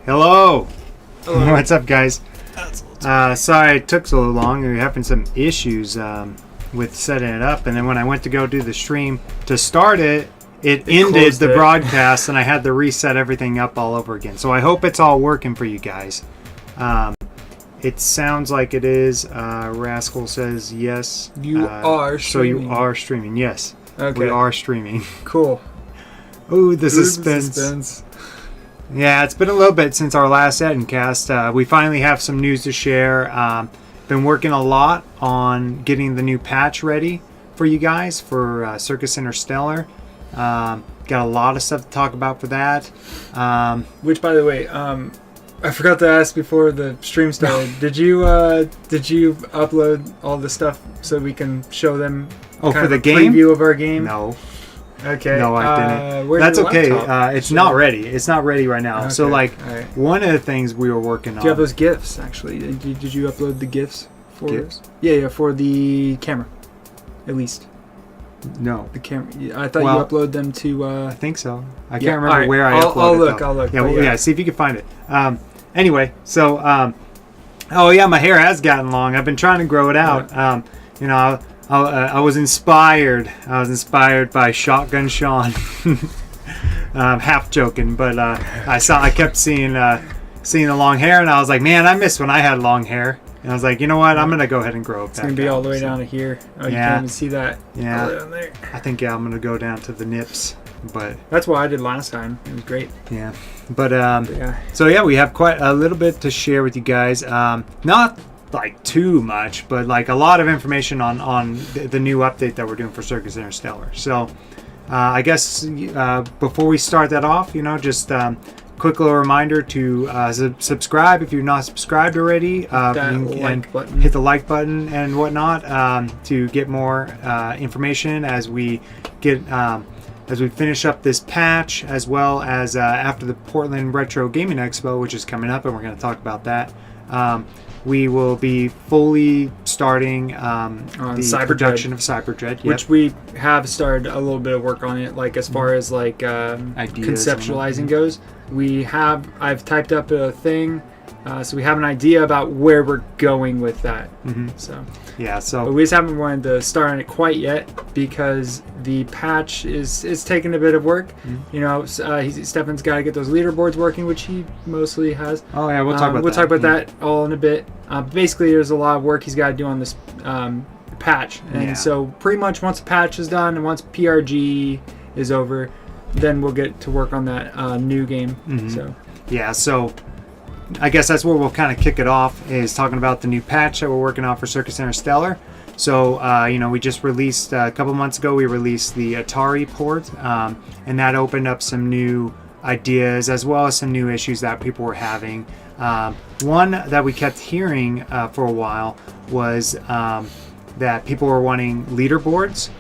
Hello. Hello. What's up, guys? Sorry it took so long. We were having some issues with setting it up, and then when I went to go do the stream to start it, it ended the broadcast, and I had to reset everything up all over again. So I hope it's all working for you guys. It sounds like it is. Rascal says yes. You are streaming. So you are streaming, yes. Okay. We are streaming. Cool. Ooh, the suspense. Yeah, it's been a little bit since our last Ettincast. We finally have some news to share. Been working a lot on getting the new patch ready for you guys for Circus Interstellar. Got a lot of stuff to talk about for that. Which, by the way, I forgot to ask before the stream started. Did you upload all the stuff so we can show them? Oh, for the game? Preview of our game? No. Okay. No, I didn't. Where's That's your okay. laptop? It's not ready. It's not ready right now. Okay. So, like, right. One of the things we were working on. Do you have those GIFs, actually? Did you upload the GIFs for GIFs? Yeah, for the camera, at least. No. The camera. I thought you upload them to. I think so. I can't remember where I uploaded. I'll look. Yeah, see if you can find it. Anyway, so oh yeah, my hair has gotten long. I've been trying to grow it out. Yeah. I was inspired. By Shotgun Sean. Half joking, but I kept seeing the long hair, and I was like, man, I miss when I had long hair. And I was like, you know what? I'm gonna go ahead and grow it back. It's gonna be all the way down to here. Oh, you can't even see that. Yeah. All the way down there. I think I'm gonna go down to the nips, but that's what I did last time. It was great. Yeah, but So yeah, we have quite a little bit to share with you guys. Not like too much, but like a lot of information on the new update that we're doing for Circus Interstellar. So I guess before we start that off, just quick little reminder to subscribe if you're not subscribed already. Hit the like button and whatnot to get more information as we finish up this patch, as well as after the Portland Retro Gaming Expo, which is coming up, and we're going to talk about that. We will be fully starting the production of CyberDread, which we have started a little bit of work on it. Like as far as like conceptualizing goes, I've typed up a thing, so we have an idea about where we're going with that. But we just haven't wanted to start on it quite yet because the patch is taking a bit of work. Stefan's got to get those leaderboards working, which he mostly has. Oh yeah, we'll talk about that. We'll talk about that all in a bit. Basically, there's a lot of work he's got to do on this patch, and so pretty much once the patch is done and once PRGE is over, then we'll get to work on that new game. So I guess that's where we'll kind of kick it off, is talking about the new patch that we're working on for Circus Interstellar. So, we just released, a couple months ago, we released the Atari port, and that opened up some new ideas as well as some new issues that people were having. One that we kept hearing for a while was that people were wanting leaderboards.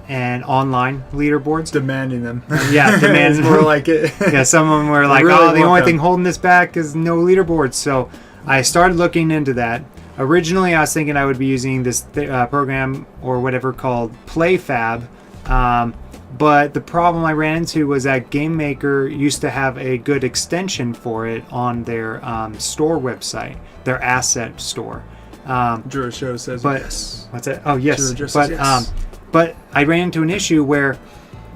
And online leaderboards. Demanding them. Yeah, demanding more like it. Yeah, some of them were like, really the only thing holding this back is no leaderboards. So I started looking into that. Originally, I was thinking I would be using this program or whatever called PlayFab. But the problem I ran into was that Game Maker used to have a good extension for it on their store website, their asset store. Drew Show says yes. What's that? Oh, yes. Drew says yes. But I ran into an issue where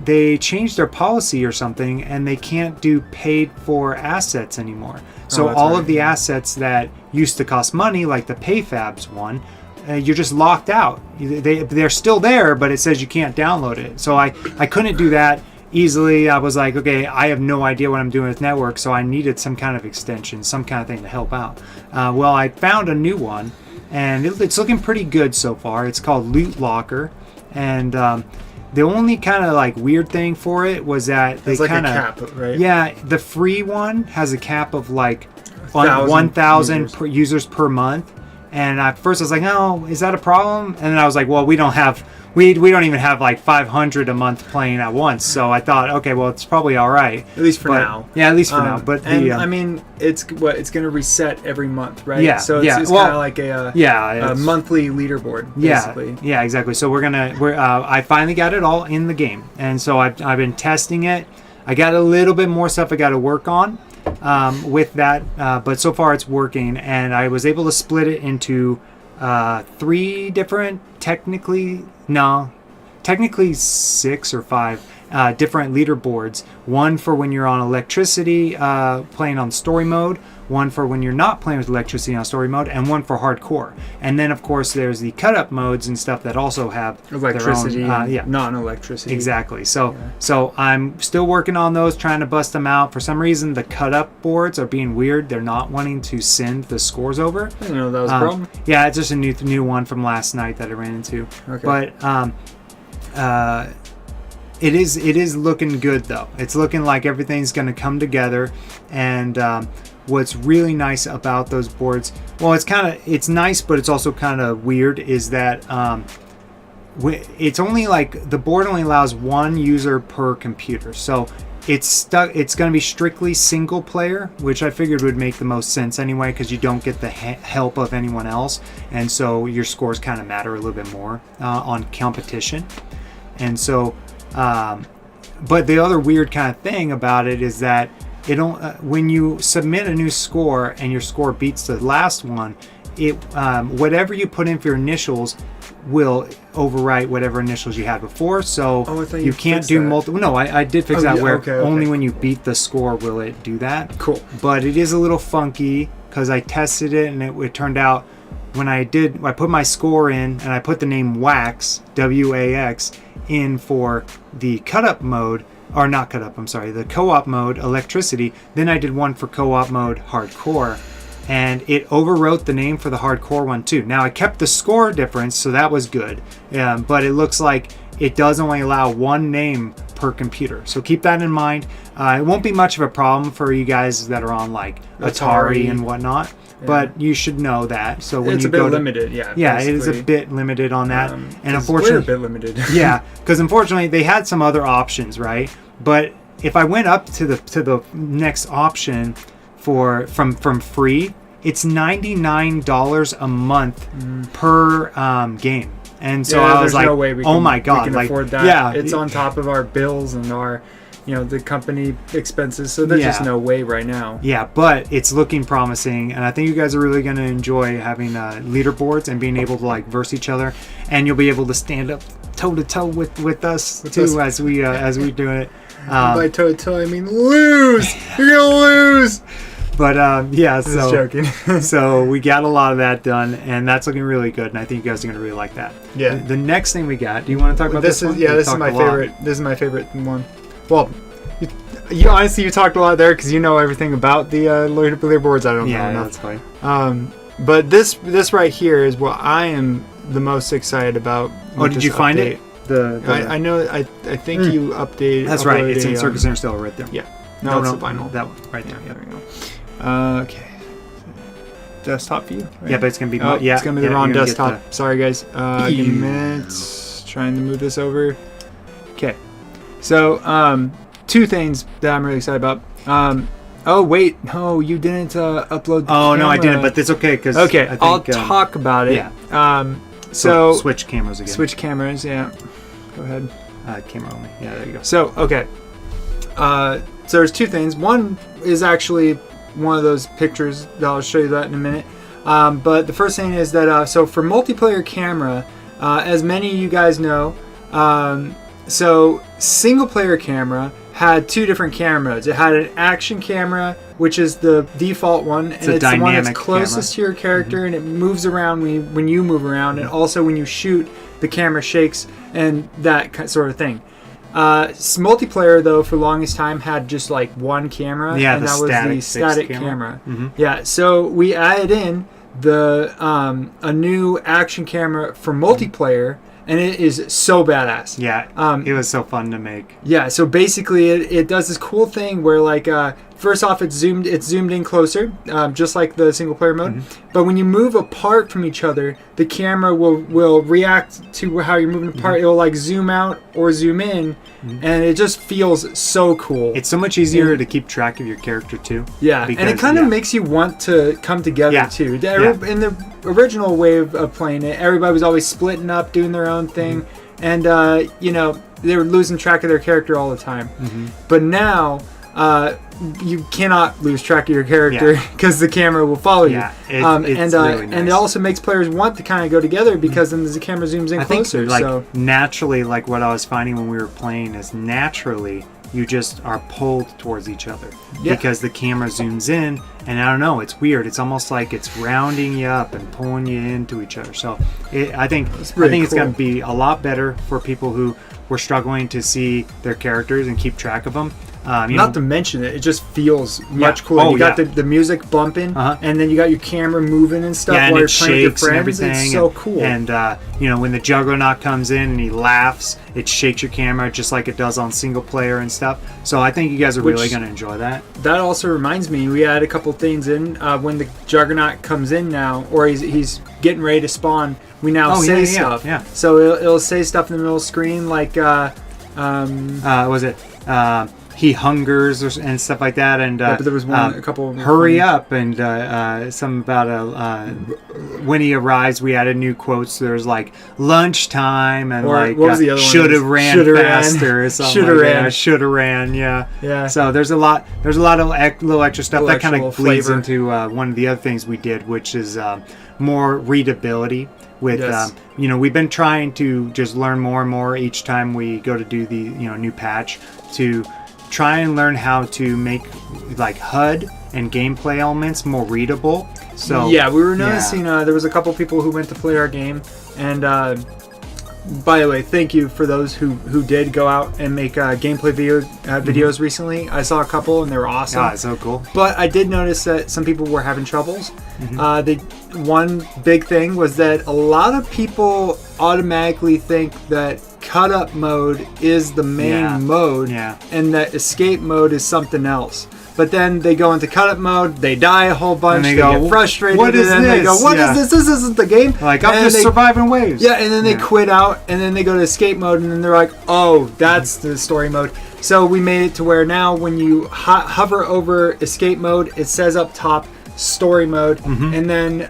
they changed their policy or something, and they can't do paid for assets anymore. So all of the assets that used to cost money, like the PayFabs one, you're just locked out. They're still there, but it says you can't download it. So I couldn't do that easily. I was like, okay, I have no idea what I'm doing with network, so I needed some kind of extension, some kind of thing to help out. Well, I found a new one, and it's looking pretty good so far. It's called Loot Locker. And the only kind of like weird thing for it was that they kind of cap, right? Yeah, the free one has a cap of like 1,000 users per month. And at first I was like, oh, is that a problem? And then I was like, well, we don't even have like 500 a month playing at once. So I thought, okay, well, it's probably all right. At least for now. Yeah, at least for now. But I mean, it's going to reset every month, right? Yeah. So it's kind of like a monthly leaderboard, basically. Yeah, exactly. So I finally got it all in the game, and so I've been testing it. I got a little bit more stuff I got to work on. with that, but so far it's working, and I was able to split it into 3 different, technically 6 or 5 different leaderboards. One for when you're on electricity playing on story mode, one for when you're not playing with electricity on story mode, and one for hardcore. And then of course there's the cut up modes and stuff that also have electricity, their own, non-electricity. Exactly. So I'm still working on those, trying to bust them out. For some reason the cut up boards are being weird. They're not wanting to send the scores over. I didn't know that was a problem. Yeah, it's just a new one from last night that I ran into. Okay. But it is looking good though. It's looking like everything's going to come together, and what's really nice about those boards, well, it's nice, but it's also kind of weird, is that it's only like the board only allows 1 user per computer. So it's going to be strictly single player, which I figured would make the most sense anyway, because you don't get the help of anyone else, and so your scores kind of matter a little bit more on competition. And so but the other weird kind of thing about it is that when you submit a new score and your score beats the last one, whatever you put in for your initials will overwrite whatever initials you had before. So you can't do multiple. No, I did fix that where only when you beat the score will it do that. Cool. But it is a little funky because I tested it and it turned out when I put my score in and I put the name WAX, WAX, in for the cut-up mode, or not cut-up, I'm sorry, the co-op mode, electricity. Then I did one for co-op mode, hardcore, and it overwrote the name for the hardcore one too. Now I kept the score difference, so that was good, but it looks like it does only allow 1 name per computer. So keep that in mind. It won't be much of a problem for you guys that are on like Atari and whatnot. Yeah. But you should know that. So when it's a bit limited, yeah. Yeah, it is a bit limited on that, and unfortunately, we're a bit limited. Yeah, because unfortunately they had some other options, right? But if I went up to the next option from free, it's $99 a month per game, and so I was like, no way we oh my god, we can afford that. Yeah, it's on top of our bills and our, the company expenses, so there's just no way right now. Yeah, but it's looking promising, and I think you guys are really going to enjoy having leaderboards and being able to like verse each other, and you'll be able to stand up toe to toe with us too as we do it. By toe to toe, I mean lose. You're gonna lose. But yeah, so joking. So we got a lot of that done, and that's looking really good, and I think you guys are gonna really like that. Yeah. The next thing we got. Do you want to talk about this one? Yeah, this is my favorite. This is my favorite one. Well, you honestly, you talked a lot there because you know everything about the leaderboards. I don't know enough. Yeah, that's fine. But this right here is what I am the most excited about. Oh, did you find it? I know. I think you updated. That's right. It's in Circus Interstellar right there. Yeah. No, it's the vinyl. That one right there. Yeah, there we go. Okay. Desktop view. Right? Yeah, but it's gonna be. It's gonna be the wrong desktop. Sorry, guys. Give me a minute. Trying to move this over. Okay. So, 2 things that I'm really excited about. Oh wait, no, you didn't upload. No, I didn't. But it's okay because. Okay, I think, I'll talk about it. Yeah. So switch cameras again. Switch cameras. Yeah. Go ahead. Camera only. Yeah, there you go. So okay. So there's 2 things. One is actually one of those pictures. I'll show you that in a minute. But the first thing is that so for multiplayer camera, as many of you guys know, so single player camera had 2 different camera modes. It had an action camera, which is the default one, and it's the one that's closest to your character, and it moves around when you move around, and also when you shoot, the camera shakes and that sort of thing. Multiplayer though for the longest time had just like 1 camera, and that was the static camera. Mm-hmm. Yeah, so we added in the a new action camera for multiplayer, and it is so badass. Yeah, it was so fun to make. Yeah, so basically it does this cool thing where like first off it's zoomed in closer, just like the single player mode. Mm-hmm. But when you move apart from each other, the camera will react to how you're moving apart. Mm-hmm. It'll like zoom out or zoom in, and it just feels so cool. It's so much easier to keep track of your character too. Yeah, because, and it kind of makes you want to come together too. In the original way of playing it, everybody was always splitting up, doing their own thing, and they were losing track of their character all the time. Mm-hmm. But now you cannot lose track of your character because the camera will follow you. It's really nice. And it also makes players want to kind of go together because then the camera zooms in closer. I think naturally, like what I was finding when we were playing is naturally you just are pulled towards each other because the camera zooms in, and I don't know, it's weird. It's almost like it's rounding you up and pulling you into each other. So I think it's going to be a lot better for people who were struggling to see their characters and keep track of them. Not to mention it just feels much cooler. You got the music bumping, and then you got your camera moving and stuff while you're playing with your friends. And everything. It's so cool. And when the Juggernaut comes in and he laughs, it shakes your camera just like it does on single player and stuff. So I think you guys are really going to enjoy that. That also reminds me, we add a couple things in when the Juggernaut comes in now, or he's getting ready to spawn. We now say stuff. Yeah. So it'll say stuff in the middle of the screen like was it? He hungers and stuff like that, and but there was a couple. Hurry up, and something about when he arrives. We added new quotes. There's like lunchtime, and what was the other one? Should have ran faster, or something. Should have ran. Yeah. So there's a lot of little extra stuff that kind of bleeds into one of the other things we did, which is more readability. With we've been trying to just learn more and more each time we go to do the new patch to try and learn how to make like HUD and gameplay elements more readable. So we were noticing there was a couple people who went to play our game, and by the way, thank you for those who did go out and make gameplay videos recently. I saw a couple and they were awesome. Ah, so cool. But I did notice that some people were having troubles. One big thing was that a lot of people automatically think that cut up mode is the main mode and that escape mode is something else. But then they go into cut up mode, they die a whole bunch, they get frustrated, what is this? They go, what is this? This isn't the game. Like, I'm just surviving waves. Yeah, and then they quit out, and then they go to escape mode, and then they're like, oh, that's the story mode. So we made it to where now when you hover over escape mode, it says up top, story mode, and then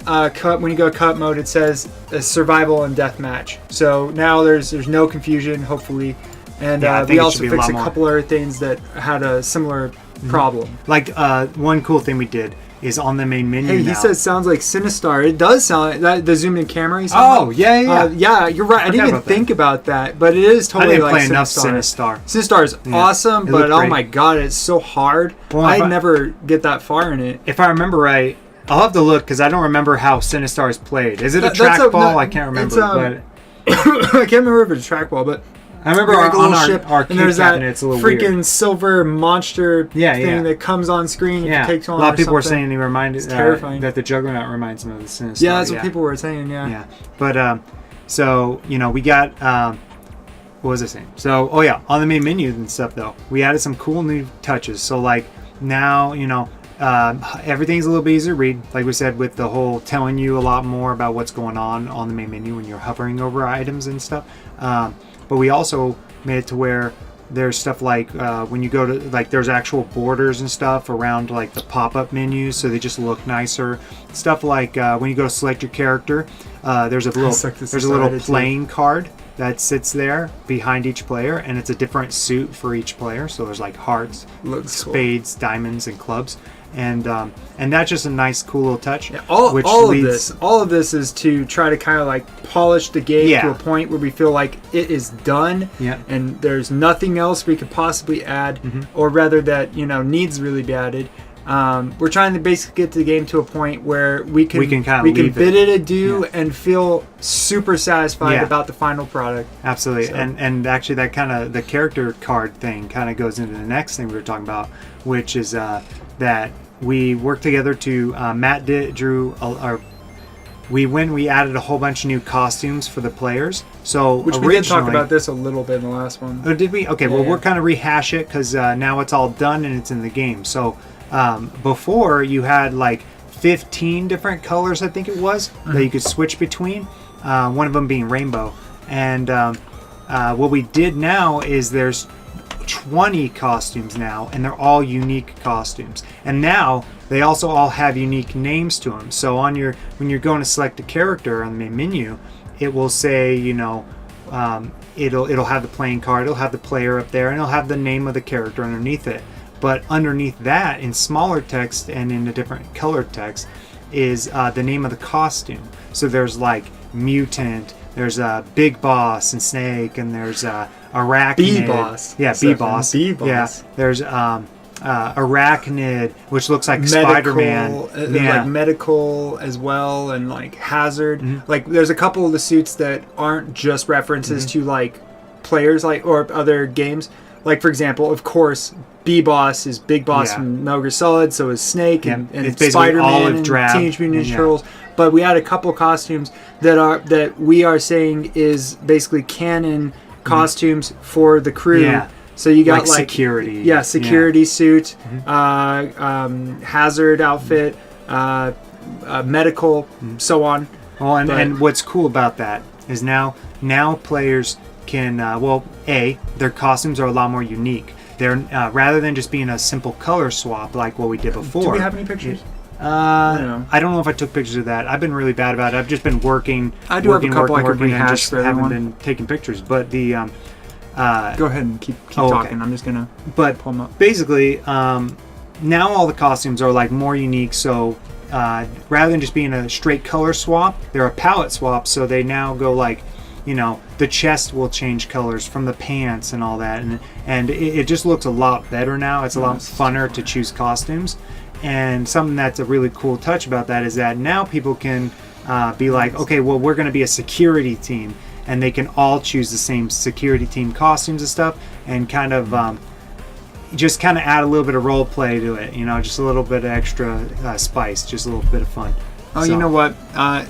when you go cut mode, it says survival and deathmatch. So now there's no confusion, hopefully, and we also fixed a couple other things that had a similar problem. Like one cool thing we did is on the main menu. Hey, he says sounds like Sinistar. It does sound like that, the zoomed in camera. Oh yeah. Yeah, you're right. I didn't even think about that, but it is totally like Sinistar. Sinistar is awesome, but oh my god, it's so hard. I never get that far in it. If I remember right, I'll have to look because I don't remember how Sinistar is played. Is it a trackball? I can't remember. But I can't remember if it's a trackball, but I remember on our and there's that it's a little freaking weird. Silver monster thing that comes on screen. Yeah, takes on a lot of people were something. saying he reminded that the Juggernaut reminds them of the Sinistar. Yeah, that's what people were saying. Yeah. But so we got what was I saying? So on the main menu and stuff though, we added some cool new touches. So like now everything's a little bit easier to read, like we said, with the whole telling you a lot more about what's going on the main menu when you're hovering over items and stuff. But we also made it to where there's stuff like when you go to there's actual borders and stuff around like the pop-up menus, so they just look nicer. Stuff like when you go to select your character, there's a little playing card that sits there behind each player, and it's a different suit for each player. So there's like hearts, spades, diamonds, and clubs. And that's just a nice, cool little touch. Yeah, all of this is to try to kind of like polish the game to a point where we feel like it is done, and there's nothing else we could possibly add, or rather that needs really be added. We're trying to basically get the game to a point where we can bid it adieu and feel super satisfied about the final product. Absolutely, and actually that kind of the character card thing kind of goes into the next thing we were talking about, which is that we worked together to we added a whole bunch of new costumes for the players. So which we did talk about this a little bit in the last one. Oh, did we? Okay, we're kind of rehash it because now it's all done and it's in the game. So before you had like 15 different colors, I think it was, that you could switch between. One of them being rainbow. And what we did now is there's 20 costumes now, and they're all unique costumes. And now they also all have unique names to them. So when you're going to select a character on the main menu, it will say, it'll have the playing card, it'll have the player up there, and it'll have the name of the character underneath it. But underneath that, in smaller text and in a different colored text, is the name of the costume. So there's like mutant, there's a big boss and snake, and there's arachnid. B-boss. Yeah, B-boss. B-boss. Yeah, there's arachnid, which looks like Spider-Man. Like medical as well, and like hazard. Like there's a couple of the suits that aren't just references to like players like or other games. Like for example, of course, B-boss is Big Boss from Metal Gear Solid, so is Snake and Spider-Man and Teenage Mutant Ninja Turtles. But we had a couple costumes that we are saying is basically canon costumes for the crew. Yeah. So you got like security. Yeah, security suit, hazard outfit, medical, so on. Well, and what's cool about that is now players can their costumes are a lot more unique. They're rather than just being a simple color swap like what we did before. Do we have any pictures? I don't know if I took pictures of that. I've been really bad about it. I've just been working. I do have a couple I could rehash just for everyone. Haven't been taking pictures, but the go ahead and keep talking. I'm just gonna pull them up. Basically, now all the costumes are like more unique. So rather than just being a straight color swap, they're a palette swap. So they now go like, the chest will change colors from the pants and all that, and it just looks a lot better now. It's a lot funner to choose costumes. And something that's a really cool touch about that is that now people can be like, okay, well, we're going to be a security team, and they can all choose the same security team costumes and stuff, and kind of just kind of add a little bit of role play to it, just a little bit of extra spice, just a little bit of fun. Oh, so, you know what?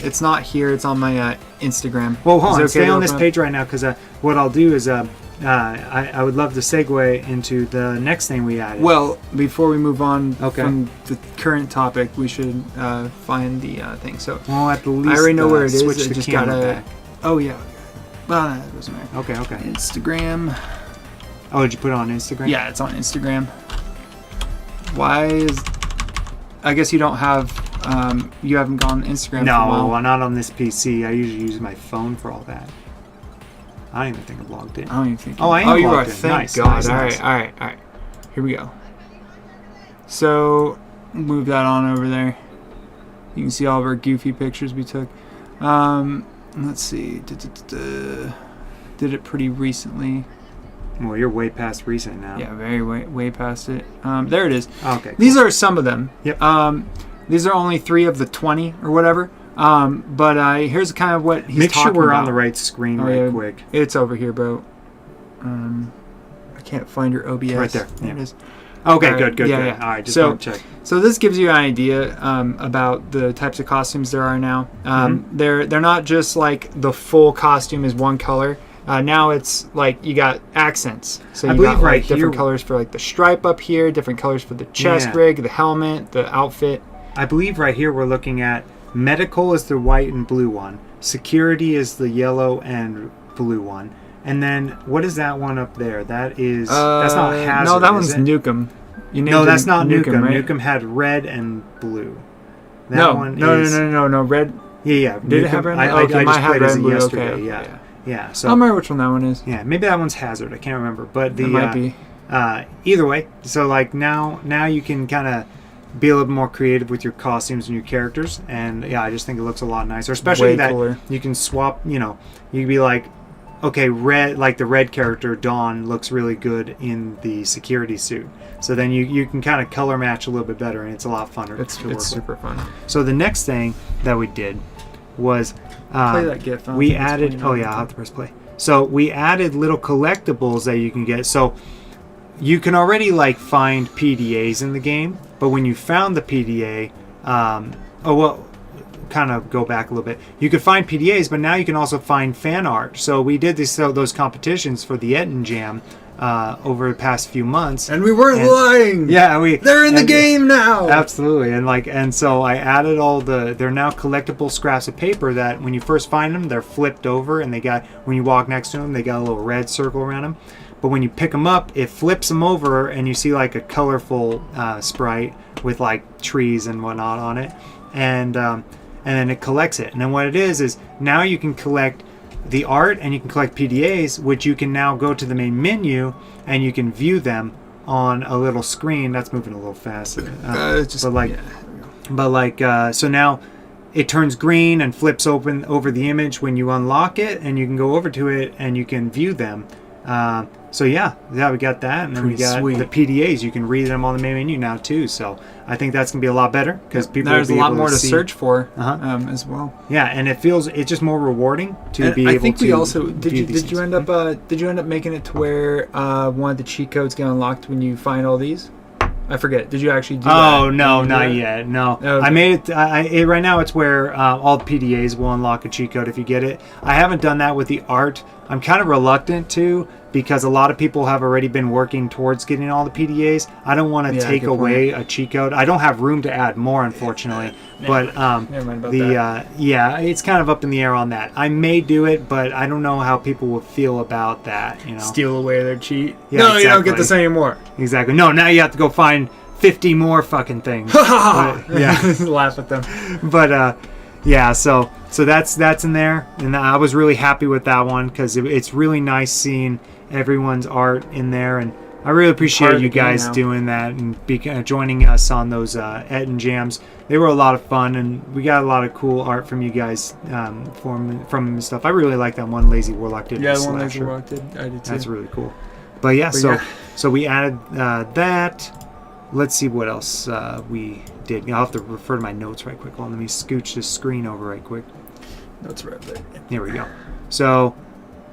It's not here. It's on my Instagram. Well, hold on. Stay on this page right now, because what I'll do is I would love to segue into the next thing we added. Well, before we move on from the current topic, we should find the thing. So, well, at the least I already know where it is. Switch the camera back. Oh yeah. Well, that doesn't matter. Okay. Instagram. Oh, did you put it on Instagram? Yeah, it's on Instagram. Why is? I guess you don't have. You haven't gone on Instagram. No, not on this PC. I usually use my phone for all that. I don't even think I'm logged in. I don't even think. Oh, I am you logged are. in. Thank God. All right. Here we go. So, move that on over there. You can see all of our goofy pictures we took. Let's see. Did it pretty recently. Well, you're way past recent now. Yeah, way past it. There it is. Okay. Cool. These are some of them. Yep. These are only 3 of the 20 or whatever. But here's kind of what he's Make talking sure we're about. on the right screen quick. It's over here, bro. I can't find your OBS. Right there. There it is. Okay, good. Yeah. All right, just want to check. So this gives you an idea about the types of costumes there are now. They're not just like the full costume is one color. Now it's like you got accents. So you got like different colors for like the stripe up here, different colors for the chest rig, the helmet, the outfit. I believe right here we're looking at medical is the white and blue one. Security is the yellow and blue one. And then what is that one up there? That is that's not Hazard. No, that one's Nukem. No, that's not Nukem. Right? Nukem had red and blue. No. Red. Yeah. Did it have red? I just played as blue. yesterday. Okay. Yeah. So I don't remember which one that one is. Yeah, maybe that one's Hazard. I can't remember. But it might be. Either way, so like now you can kind of be a little more creative with your costumes and your characters, and I just think it looks a lot nicer, especially way that cooler. You can swap. You can be like, okay, red, like the red character Dawn looks really good in the security suit, so then you can kind of color match a little bit better, and it's a lot funner. It's super fun. So the next thing that we did was play that GIF. We added. Oh yeah, I'll have to press play. So we added little collectibles that you can get. So you can already like find PDAs in the game, but when you found the PDA, kind of go back a little bit. You could find PDAs, but now you can also find fan art. So we did those competitions for the Ettincast over the past few months, and we weren't lying. Yeah, they're in the game now. Absolutely, and so I added they're now collectible scraps of paper that when you first find them, they're flipped over, and when you walk next to them, they got a little red circle around them. But when you pick them up, it flips them over, and you see like a colorful sprite with like trees and whatnot on it, and then it collects it. And then what it is now you can collect the art and you can collect PDAs, which you can now go to the main menu and you can view them, on a little screen. That's moving a little fast. Just, but like, yeah. but like, so now it turns green and flips open over the image when you unlock it, and you can go over to it and you can view them. So yeah, we got that, and then Pretty we got sweet. the PDAs. You can read them on the main menu now too. So I think that's gonna be a lot better because people There's will be a lot able more to see. search for Uh-huh. as well. Yeah, and it's just more rewarding to And be I able think to. we also view these did you things. end up making it to where one of the cheat codes get unlocked when you find all these? I forget. Did you actually do that? Oh no, Did you do not that? yet. No, Oh, okay. I made it. Right now, it's where all the PDAs will unlock a cheat code if you get it. I haven't done that with the art. I'm kind of reluctant to because a lot of people have already been working towards getting all the PDAs. I don't want to Yeah, take good away a cheat code. I don't have room to add more, unfortunately. But Never mind about that. yeah, it's kind of up in the air on that. I may do it, but I don't know how people will feel about that. You know, Steal away their cheat. Yeah, no, you don't get exactly. this anymore. exactly. No, now you have to go find 50 more fucking things. But, yeah. Laugh at them. But yeah, so that's in there, and I was really happy with that one because it's really nice seeing everyone's art in there, and I really Part appreciate of you the game guys now. doing that and joining us on those Ettin jams. They were a lot of fun, and we got a lot of cool art from you guys from and stuff. I really like that one Lazy Warlock did. Yeah, with the one that Slasher. you walked in. I did too. That's really cool. But yeah, so we added that. Let's see what else we did. I'll have to refer to my notes right quick. Let me scooch this screen over right quick. That's right there. Here we go. So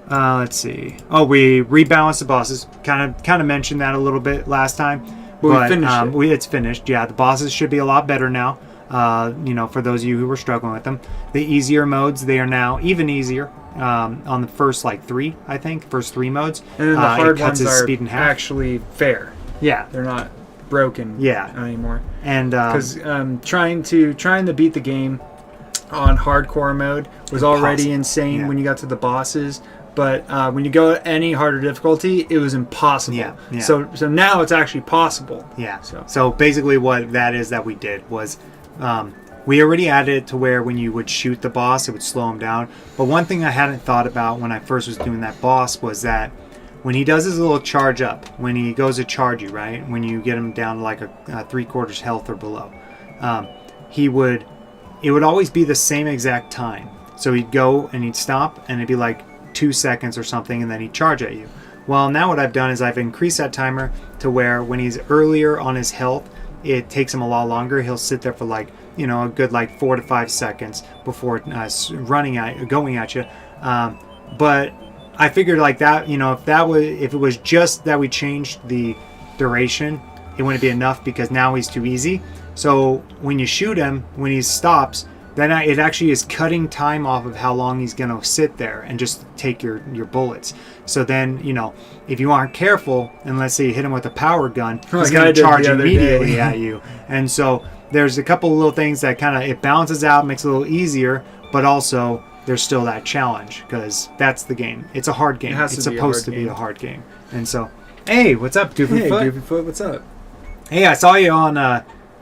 let's see. Oh, we rebalanced the bosses. Kind of mentioned that a little bit last time. But we finished it. It's finished. Yeah, the bosses should be a lot better now. For those of you who were struggling with them, the easier modes, they are now even easier. On the first three, I think, first three modes. And then the hard it cuts ones his are speed in half. actually fair. Yeah, They're not broken Yeah. anymore. and Because trying to beat the game on hardcore mode was already Impossible. insane Yeah. when you got to the bosses. But when you go any harder difficulty, it was impossible. Yeah, yeah. So now it's actually possible. Yeah. So- So basically, what that is that we did was we already added it to where when you would shoot the boss, it would slow him down. But one thing I hadn't thought about when I first was doing that boss was that when he does his little charge up, when he goes to charge you, right? When you get him down to like a 3/4 health or below, it would always be the same exact time. So he'd go and he'd stop, and it'd be like 2 seconds or something, and then he'd charge at you. Well, now what I've done is I've increased that timer to where when he's earlier on his health, it takes him a lot longer. He'll sit there for a good 4 to 5 seconds before going at you. But I figured that, if it was just that we changed the duration, it wouldn't be enough because now he's too easy. So when you shoot him, when he stops, then it actually is cutting time off of how long he's going to sit there and just take your bullets. So then, if you aren't careful, and let's say you hit him with a power gun, he's Like I going to did charge the other immediately day. at you. And so there's a couple of little things that it balances out, makes it a little easier, but also there's still that challenge because that's the game. It's a hard game. It has to It's be a supposed hard to be game. a hard game. And so, hey, what's up, Doofenfoot? Hey, Goofyfoot, what's up? Hey, I saw you on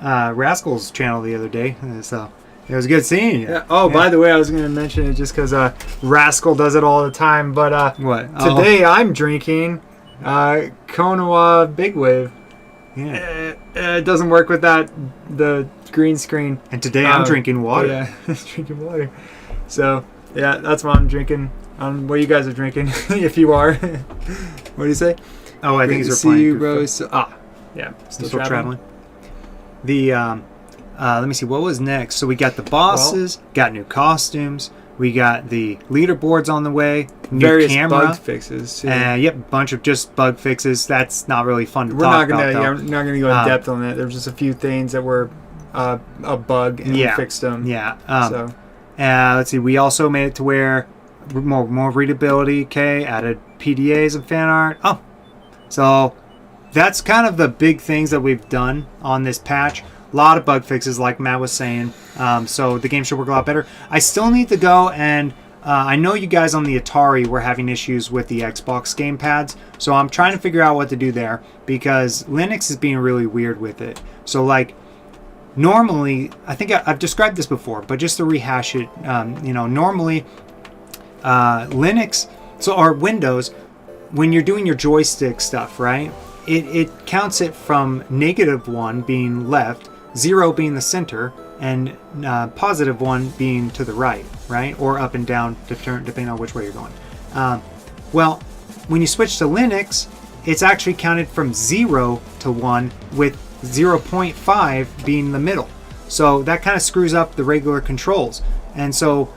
Rascal's channel the other day, so it was good seeing you. Yeah. Oh, by the way, I was going to mention it just because Rascal does it all the time. But What? today I'm drinking Konawa Big Wave. Yeah. It doesn't work with the green screen. And today I'm drinking water. Yeah, drinking water. So yeah, that's what I'm drinking. What you guys are drinking, if you are. What do you say? Oh, I think Great he's to replying. see you, Goofy. bro. Yeah, Still traveling. The let me see what was next. So we got the bosses, got new costumes, we got the leaderboards on the way, new Various camera, bug fixes. Too. yep, bunch of just bug fixes. That's not really fun to We're talk not gonna about. we're not gonna go in depth on that. There's just a few things that were a bug and we fixed them. Yeah. So Let's see. We also made it to where more readability. Okay, added PDAs and fan art. Oh, so that's kind of the big things that we've done on this patch. A lot of bug fixes, like Matt was saying. So the game should work a lot better. I still need to go and I know you guys on the Atari were having issues with the Xbox gamepads. So I'm trying to figure out what to do there because Linux is being really weird with it. So normally, I think I've described this before, but just to rehash it, normally Linux, or Windows, when you're doing your joystick stuff, right? it counts it from -1 being left, 0 being the center, and +1 being to the right, or up and down, depending on which way you're going. Well, when you switch to Linux, it's actually counted from 0 to 1, with 0.5 being the middle. So that kind of screws up the regular controls. And so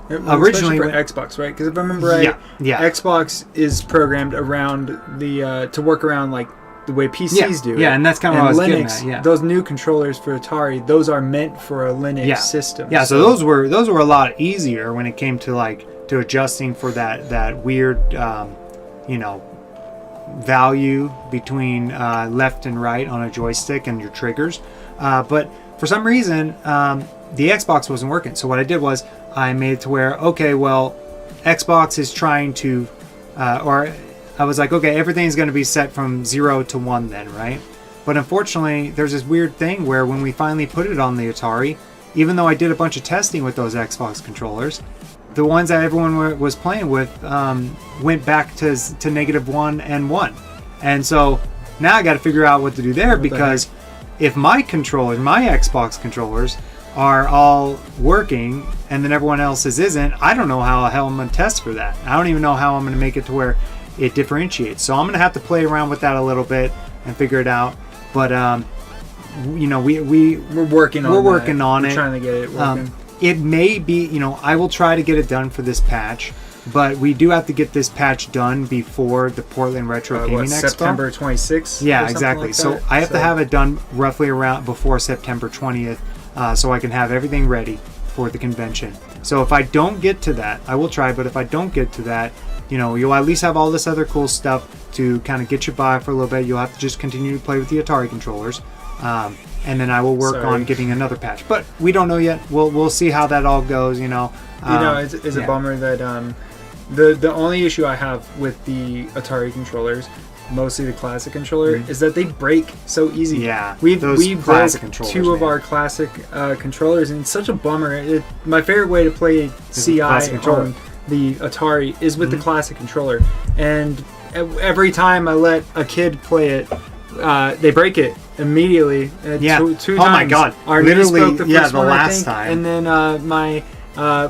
originally for Xbox, right? Because if I remember right, Xbox is programmed around the to work around like the way PCs do. Yeah, and that's kind of what I was getting at. Yeah. Those new controllers for Atari, those are meant for a Linux system. Yeah, so those were a lot easier when it came to to adjusting for that weird value between left and right on a joystick and your triggers. But for some reason, the Xbox wasn't working. So what I did was I made it to where, okay, well, Xbox is trying to, or I was like, okay, everything's going to be set from 0 to 1 then, right? But unfortunately, there's this weird thing where when we finally put it on the Atari, even though I did a bunch of testing with those Xbox controllers, the ones that everyone was playing with went back to -1 and 1. And so now I got to figure out what to do there, because if my Xbox controllers are all working and then everyone else's isn't, I don't know how the hell I'm going to test for that. I don't even know how I'm going to make it to where it differentiates. So I'm going to have to play around with that a little bit and figure it out. But we're working on it. We're trying to get it working. It may be, I will try to get it done for this patch, but we do have to get this patch done before the Portland Retro Gaming Expo. September 26th? Yeah, exactly. So I have to have it done roughly around before September 20th, so I can have everything ready for the convention. So if I don't get to that, I will try, but if I don't get to that, you'll at least have all this other cool stuff to kind of get you by for a little bit. You'll have to just continue to play with the Atari controllers. And then I will work on getting another patch, but we don't know yet. We'll see how that all goes. It's a bummer that the only issue I have with the Atari controllers, mostly the classic controller, is that they break so easy. Yeah, we broke two of our classic controllers, and it's such a bummer. My favorite way to play CI on the Atari is with the classic controller, and every time I let a kid play it, they break it immediately. Two times. Oh my god! Our niece broke the first the one, last time, and then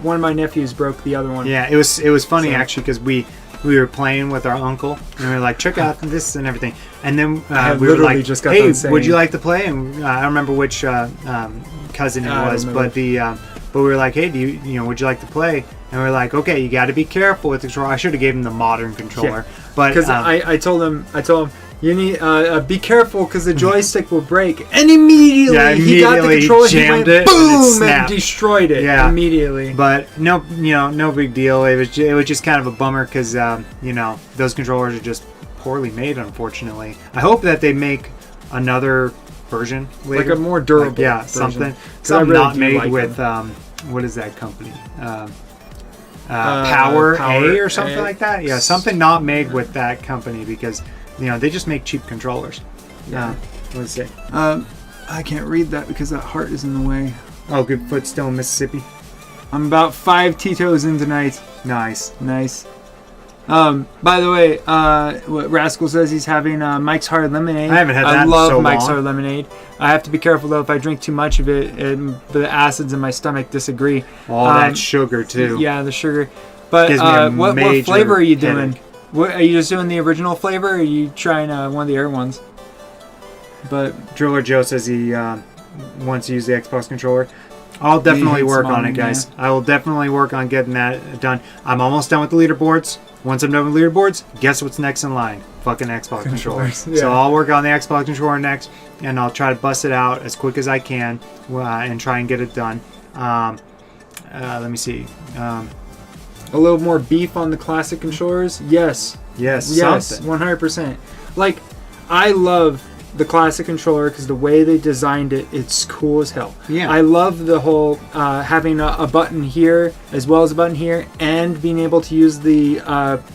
one of my nephews broke the other one. Yeah, it was funny actually, because we were playing with our uncle and we were like, check out this and everything, and then we were like, hey, would you like to play? And I don't remember which cousin it was, but we were like, hey, would you like to play? And we were like, okay, you got to be careful with the controller. I should have gave him the modern controller, but because I told him. You need be careful because the joystick will break. And immediately he got the controller, jammed it, boom, and it destroyed it immediately. But no big deal. It was just kind of a bummer because those controllers are just poorly made, unfortunately. I hope that they make another version later, like a more durable, version. Something not made with what is that company? Power A or something like that. Yeah, something not made with that company, because they just make cheap controllers. Yeah. Let's see. I can't read that because that heart is in the way. Oh, good foot still in Mississippi. I'm about 5 Tito's in tonight. Nice. By the way, what Rascal says he's having Mike's Hard Lemonade. I haven't had that I love in so Mike's long. Hard Lemonade. I have to be careful though. If I drink too much of it, the acids in my stomach disagree. All that sugar too. Yeah, the sugar. But Gives me a what major flavor are you doing? headache. Are you just doing the original flavor, or are you trying one of the other ones? But Driller Joe says he wants to use the Xbox controller. I'll definitely work on it, guys. I will definitely work on getting that done. I'm almost done with the leaderboards. Once I'm done with leaderboards, guess what's next in line? Fucking Xbox controllers. Yeah. So I'll work on the Xbox controller next, and I'll try to bust it out as quick as I can and try and get it done. Let me see. A little more beef on the classic controllers? Yes, something. 100%. Like, I love the classic controller because the way they designed it, it's cool as hell. Yeah. I love the whole having a button here as well as a button here, and being able to use the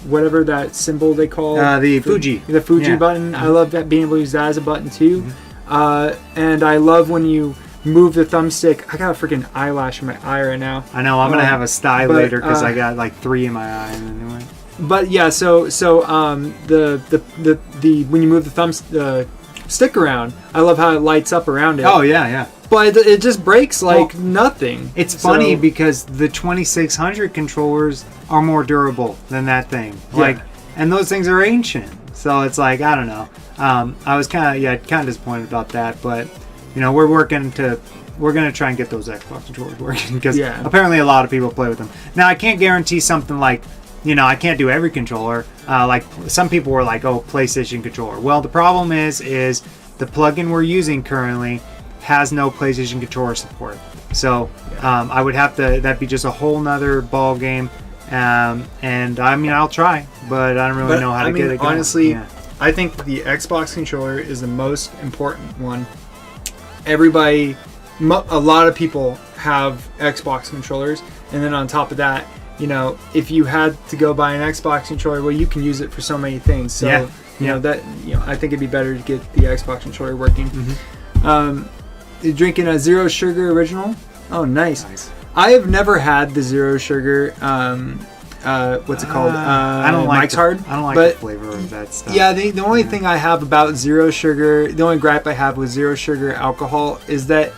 whatever that symbol they call the Fuji. The Fuji button. I love that, being able to use that as a button too. And I love when you move the thumbstick. I got a freaking eyelash in my eye right now. I know. I'm gonna have a sty later because I got like 3 in my eye. But yeah, the when you move the stick around, I love how it lights up around it. Oh yeah. But it just breaks like nothing. It's funny because the 2600 controllers are more durable than that thing. Like, and those things are ancient. So it's like, I don't know. I was kind of disappointed about that, but you know, we're going to try and get those Xbox controllers working because apparently a lot of people play with them. Now I can't guarantee something like, you know, I can't do every controller. Like some people were like, oh, PlayStation controller. Well, the problem is the plugin we're using currently has no PlayStation controller support. So I would have to, that'd be just a whole nother ball game. And I mean, I'll try, but I don't really know how to get it going. Honestly, I think the Xbox controller is the most important one. Everybody, a lot of people have Xbox controllers, and then on top of that, you know, if you had to go buy an Xbox controller, well, you can use it for so many things. So you know that, you know, I think it'd be better to get the Xbox controller working. You're drinking a zero sugar original. Oh, nice. I have never had the zero sugar. What's it called? I don't like Mike's Hard. I don't like the flavor of that stuff. Yeah, the only thing I have about zero sugar, the only gripe I have with zero sugar alcohol is that,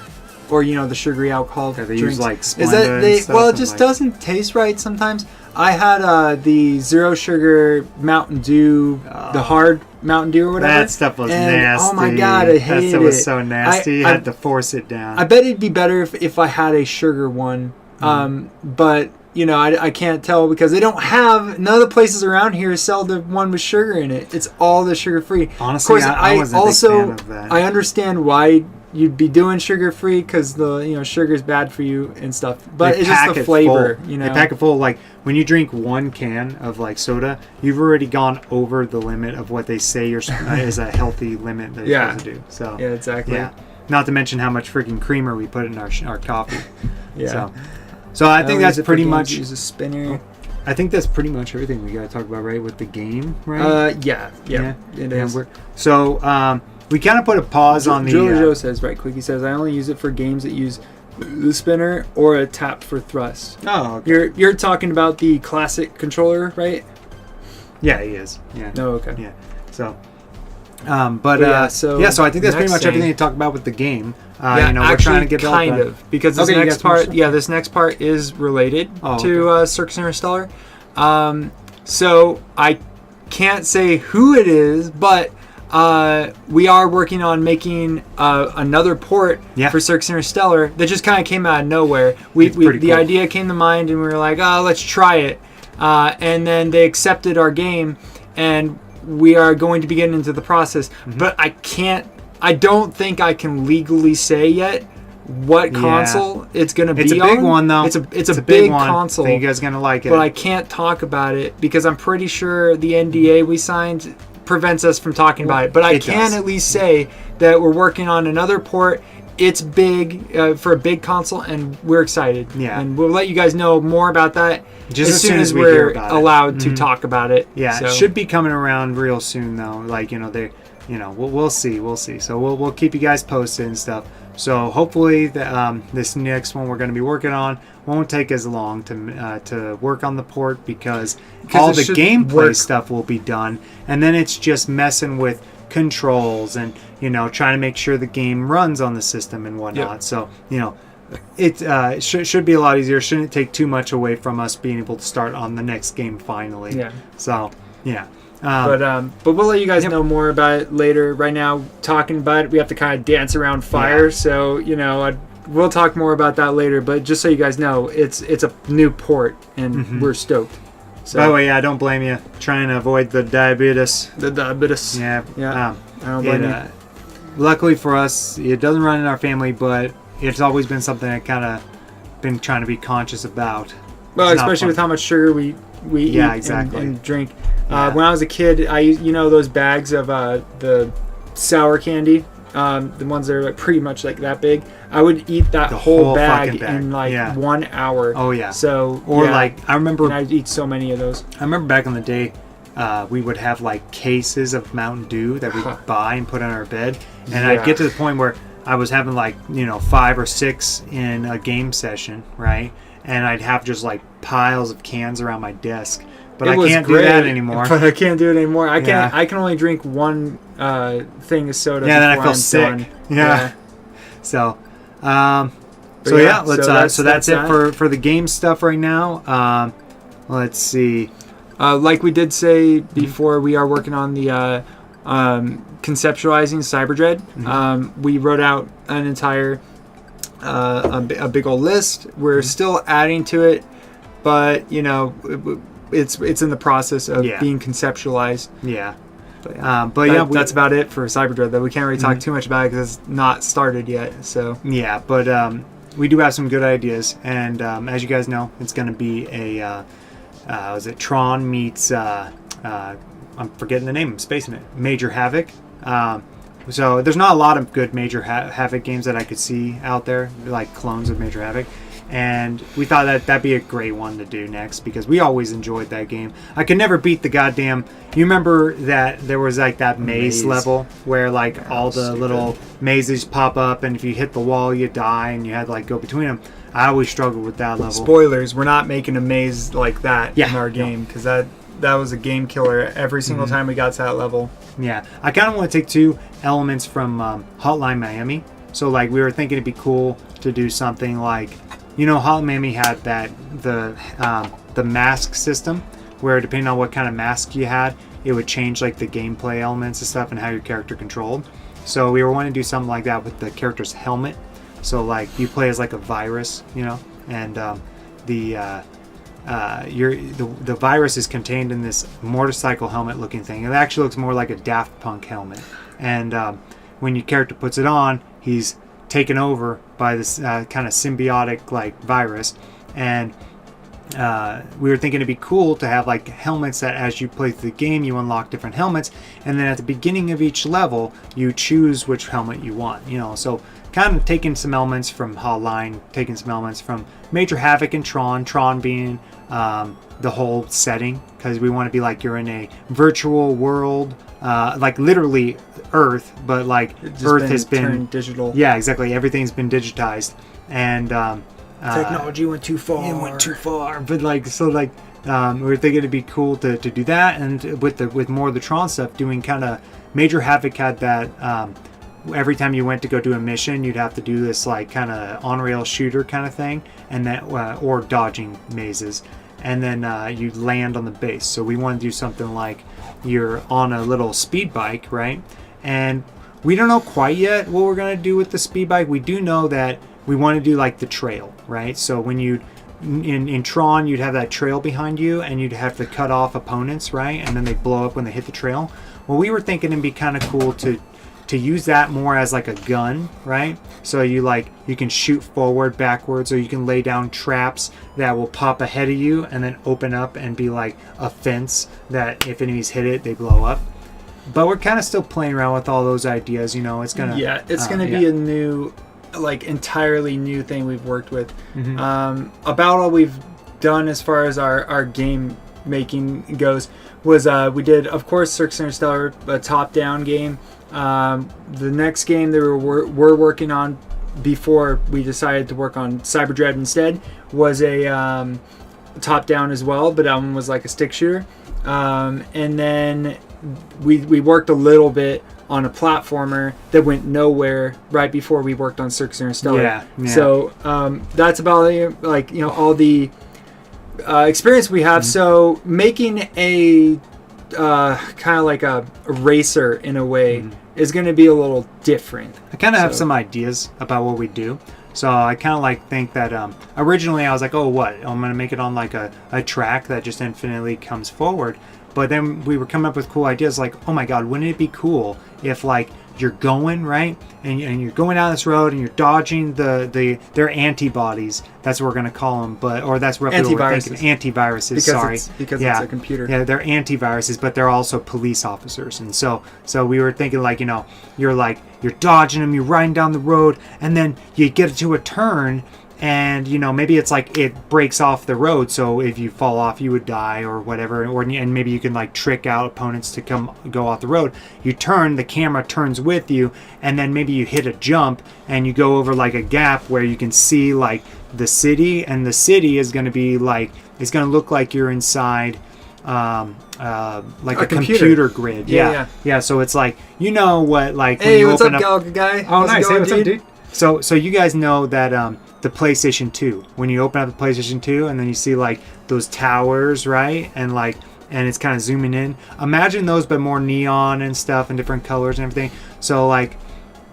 or you know, the sugary alcohol they drinks, use like Splenda is that and stuff, it just doesn't taste right sometimes. I had the zero sugar Mountain Dew, the hard Mountain Dew or whatever. That stuff was nasty. Oh my god, I hated it. That stuff was so nasty. You had to force it down. I bet it'd be better if I had a sugar one. But you know, I can't tell because they don't have, none of the places around here sell the one with sugar in it. It's all the sugar free. Honestly, of course, I wasn't a big fan of that. I understand why you'd be doing sugar free because sugar is bad for you and stuff. But it's just the flavor, you know. They pack it full. Like when you drink one can of like soda, you've already gone over the limit of what they say is a healthy limit that you're supposed to do. So yeah, exactly. Yeah. Not to mention how much freaking creamer we put in our coffee. So I think that's pretty much. Use a spinner. I think that's pretty much everything we got to talk about, right? With the game, right? Yeah. It is. So we kind of put a pause on the. Joe says right quick. He says I only use it for games that use the spinner or a tap for thrust. Oh, okay. You're talking about the classic controller, right? Yeah, he is. Yeah. Oh, okay. Yeah. So. So I think that's pretty much everything to talk about with the game. We're trying to get kind of because this next part. Yeah, this next part is related to Circus Interstellar. So I can't say who it is, but we are working on making another port for Circus Interstellar that just kind of came out of nowhere. The idea came to mind, and we were like, "Oh, let's try it," and then they accepted our game, and we are going to be getting into the process. But I don't think I can legally say yet what console it's going to be on. It's a big one, though. It's a big console. I think you guys are going to like it. But I can't talk about it because I'm pretty sure the NDA we signed prevents us from talking about it. But I can at least say that we're working on another port. It's big for a big console, and we're excited. Yeah. And we'll let you guys know more about that just as soon as we're allowed to talk about it. Yeah, it should be coming around real soon, though. Like, we'll see. So we'll keep you guys posted and stuff. So hopefully this next one we're going to be working on won't take as long to work on the port because all the gameplay stuff will be done, and then it's just messing with controls and trying to make sure the game runs on the system and whatnot. So it should be a lot easier. Shouldn't take too much away from us being able to start on the next game finally. Yeah. So yeah. But we'll let you guys know more about it later. Right now, talking about it, we have to kind of dance around fire. Yeah. So we'll talk more about that later. But just so you guys know, it's a new port, and we're stoked. So, by the way, I don't blame you. Trying to avoid the diabetes. Yeah. I don't blame you. Luckily for us, it doesn't run in our family, but it's always been something I kind of been trying to be conscious about. Well, especially with how much sugar we eat and drink. When I was a kid, I used, those bags of the sour candy, the ones that are pretty much like that big. I would eat that whole bag in 1 hour. Oh yeah. So I remember, and I'd eat so many of those. I remember back in the day, we would have cases of Mountain Dew that we could buy and put on our bed, and I'd get to the point where I was having 5 or 6 in a game session, right? And I'd have just piles of cans around my desk but I can't do that anymore. But I can't do it anymore. I Yeah. can't. I can only drink one thing of soda. Yeah, then I before feel I'm sick. done. Yeah. So, But yeah, let's so that's it that. for the game stuff right now. Let's see. Like we did say before, we are working on the conceptualizing Cyberdread. We wrote out an entire a big old list. We're still adding to it, but it's in the process of being conceptualized. Yeah. But that's about it for Cyberdread. Though we can't really talk too much about it because it's not started yet. So yeah, but we do have some good ideas, and as you guys know, it's going to be a was it Tron meets I'm forgetting the name, I'm spacing it, Major Havoc. So there's not a lot of good Major Havoc games that I could see out there, like clones of Major Havoc. And we thought that that'd be a great one to do next because we always enjoyed that game. I could never beat the goddamn... You remember that there was like that maze level where like all the little mazes pop up and if you hit the wall you die and you had to like go between them. I always struggled with that level. Spoilers, we're not making a maze like that in our game because that was a game killer every single time we got to that level. Yeah, I kind of want to take two elements from Hotline Miami. So like we were thinking it'd be cool to do something like... Hotline Miami had the mask system, where depending on what kind of mask you had, it would change like the gameplay elements and stuff and how your character controlled. So we were wanting to do something like that with the character's helmet. So like you play as like a virus, and the virus is contained in this motorcycle helmet looking thing. It actually looks more like a Daft Punk helmet. And when your character puts it on, he's taken over by this kind of symbiotic like virus, and we were thinking it'd be cool to have like helmets that as you play through the game you unlock different helmets, and then at the beginning of each level you choose which helmet you want. So kind of taking some elements from Hotline, taking some elements from Major Havoc and Tron being the whole setting, because we want to be like you're in a virtual world, like literally Earth, but like Earth has been turned digital. Yeah, exactly. Everything's been digitized, and technology went too far. It went too far, but we were thinking it'd be cool to do that, and with more of the Tron stuff, doing kind of Major Havoc had that. Every time you went to go do a mission, you'd have to do this like kind of on-rail shooter kind of thing, and that or dodging mazes, and then you'd land on the base. So we want to do something like you're on a little speed bike, right? And we don't know quite yet what we're going to do with the speed bike. We do know that we want to do like the trail, right? So when you in Tron, you'd have that trail behind you and you'd have to cut off opponents, right? And then they blow up when they hit the trail. Well, we were thinking it'd be kind of cool to use that more as like a gun, right? So you can shoot forward, backwards, or you can lay down traps that will pop ahead of you and then open up and be like a fence that if enemies hit it, they blow up. But we're kind of still playing around with all those ideas, it's gonna be a new, like entirely new thing we've worked with. About all we've done as far as our game making goes was we did, of course, Circus Interstellar, a top-down game. The next game that we're working on before we decided to work on Cyberdread instead was a top-down as well, but that one was like a stick shooter. And then we worked a little bit on a platformer that went nowhere right before we worked on Circus Interstellar. Yeah. So that's about all the experience we have. So making a kind of like a racer in a way is going to be a little different. I kind of have some ideas about what we do. So I kind of think that originally I was like, oh, what? I'm going to make it on like a track that just infinitely comes forward. But then we were coming up with cool ideas like, oh my God, wouldn't it be cool if you're going, right? And you're going down this road and you're dodging their antibodies. That's what we're going to call them. Or that's roughly what we're thinking. Antiviruses, because it's a computer. Yeah, they're antiviruses, but they're also police officers. And so we were thinking you're dodging them, you're riding down the road, and then you get to a turn, and maybe it's like it breaks off the road, so if you fall off you would die or whatever, and maybe you can trick out opponents to go off the road. You turn, the camera turns with you, and then maybe you hit a jump and you go over like a gap where you can see like the city, and the city is going to be it's going to look like you're inside like A a computer. computer grid. Yeah. So it's like, you know what, like Hey, when you what's open up, up. Gal guy? Oh, How's it nice. Hey, going, what's up, dude? So you guys know that the PlayStation 2, when you open up the PlayStation 2 and then you see like those towers, right? And like, and it's kind of zooming in. Imagine those, but more neon and stuff and different colors and everything. So like,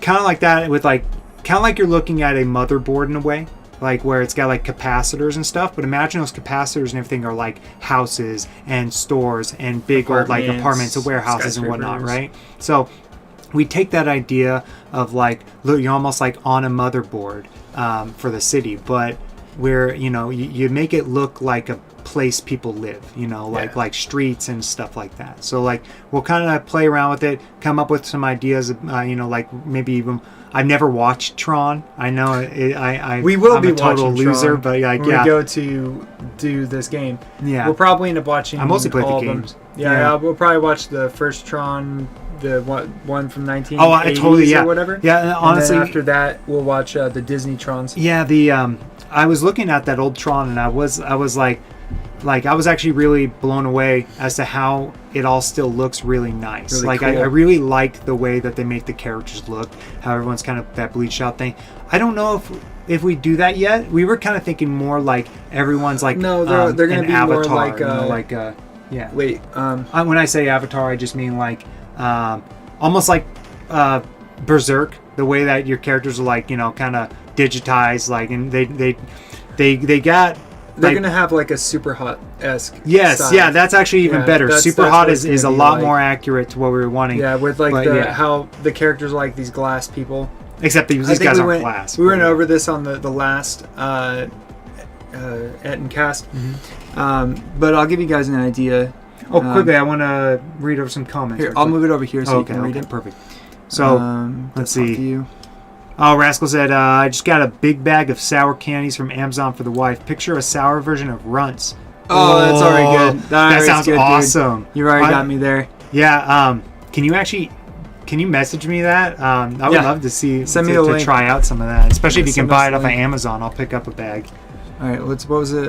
kind of like that with like, kind of like you're looking at a motherboard in a way. Like where it's got like capacitors and stuff, but imagine those capacitors and everything are like houses and stores and big old like apartments and warehouses and whatnot, right? So we take that idea of like, look, you're almost like on a motherboard for the city, but where, you know, you make it look like a place people live, you know, like streets and stuff like that. So like we'll kind of play around with it, come up with some ideas, you know, like maybe even. I've never watched Tron. I know I'm a total loser, Tron but like, when we go to do this game. Yeah, we'll probably end up watching. I mostly play all the of them. games. Yeah, we'll probably watch the first Tron, the one from 1980s I totally, or whatever. Yeah, and honestly, and then after that we'll watch the Disney Trons. Yeah, I was looking at that old Tron and I was like I was actually really blown away as to how it all still looks really nice. Really like cool. I really like the way that they make the characters look, how everyone's kind of that bleached out thing. I don't know if we do that yet. We were kind of thinking more like everyone's like no, they're going to be Avatar, more like you know, like yeah. Wait, when I say Avatar, I just mean like almost like Berserk, the way that your characters are like, you know, kind of digitized, like, and they got. They're gonna have like a Super Hot-esque Yes, style. yeah, that's actually even better. Super that's Hot what it's is a gonna be lot like. more accurate to what we were wanting. Yeah, with like But, how the characters are like these glass people. Except these guys aren't glass. We went over this on the last Ettincast. But I'll give you guys an idea. Oh, quickly, I want to read over some comments. Here, I'll move it over here so you can read it. Perfect. So, let's see. Oh, Rascal said, I just got a big bag of sour candies from Amazon for the wife. Picture a sour version of Runts. Oh, that's already good. That sounds good, awesome. Dude. You already got me there. Yeah. Can you message me that? I would love to see. Send me the link. Try out some of that, especially if you can buy it off of link. Amazon. I'll pick up a bag. All right. What was it?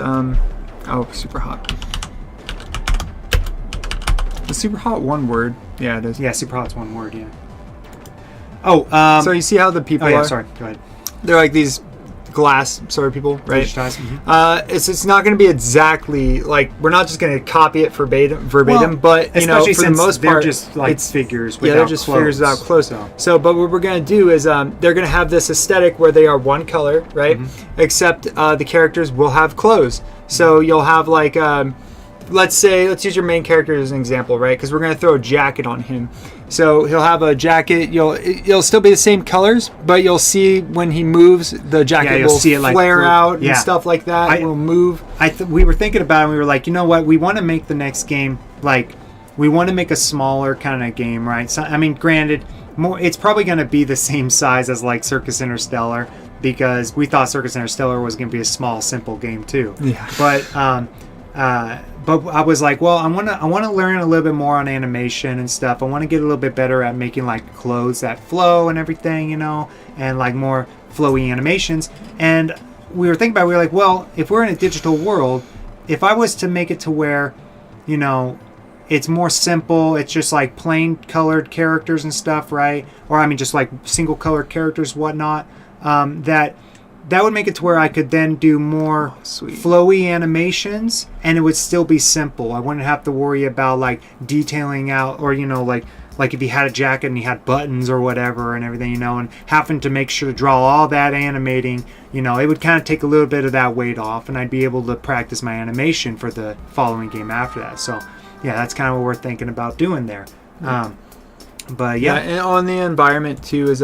Super Hot. Is Super Hot one word? Yeah, it is. Yeah, Super Hot's one word. Yeah. Oh, so you see how the people are? Sorry, go ahead. They're like these glass sort of people, right? Mm-hmm. It's not going to be exactly like, we're not just going to copy it verbatim, but you know, for the most part, they're just like figures. They're just figures without clothes. So, but what we're going to do is they're going to have this aesthetic where they are one color, right? Mm-hmm. Except the characters will have clothes. So you'll have like. Let's use your main character as an example, right? Because we're going to throw a jacket on him. So he'll have a jacket. You'll still be the same colors, but you'll see when he moves, the jacket will see it flare out and stuff like that. It will move. We were thinking about it, and we were like, you know what? We want to make the next game, like, we want to make a smaller kind of game, right? So, I mean, granted, it's probably going to be the same size as, like, Circus Interstellar, because we thought Circus Interstellar was going to be a small, simple game, too. Yeah. But I was like, well, I want to learn a little bit more on animation and stuff. I want to get a little bit better at making like clothes that flow and everything, you know, and like more flowy animations. And we were thinking about it, we were like, well, if we're in a digital world, if I was to make it to where, you know, it's more simple, it's just like plain colored characters and stuff, right? Or I mean, just like single colored characters, whatnot, that would make it to where I could then do more flowy animations, and it would still be simple. I wouldn't have to worry about like detailing out, or you know, like if he had a jacket and he had buttons or whatever and everything, you know, and having to make sure to draw all that animating, you know, it would kind of take a little bit of that weight off, and I'd be able to practice my animation for the following game after that. So yeah, that's kind of what we're thinking about doing there. But yeah, and on the environment too is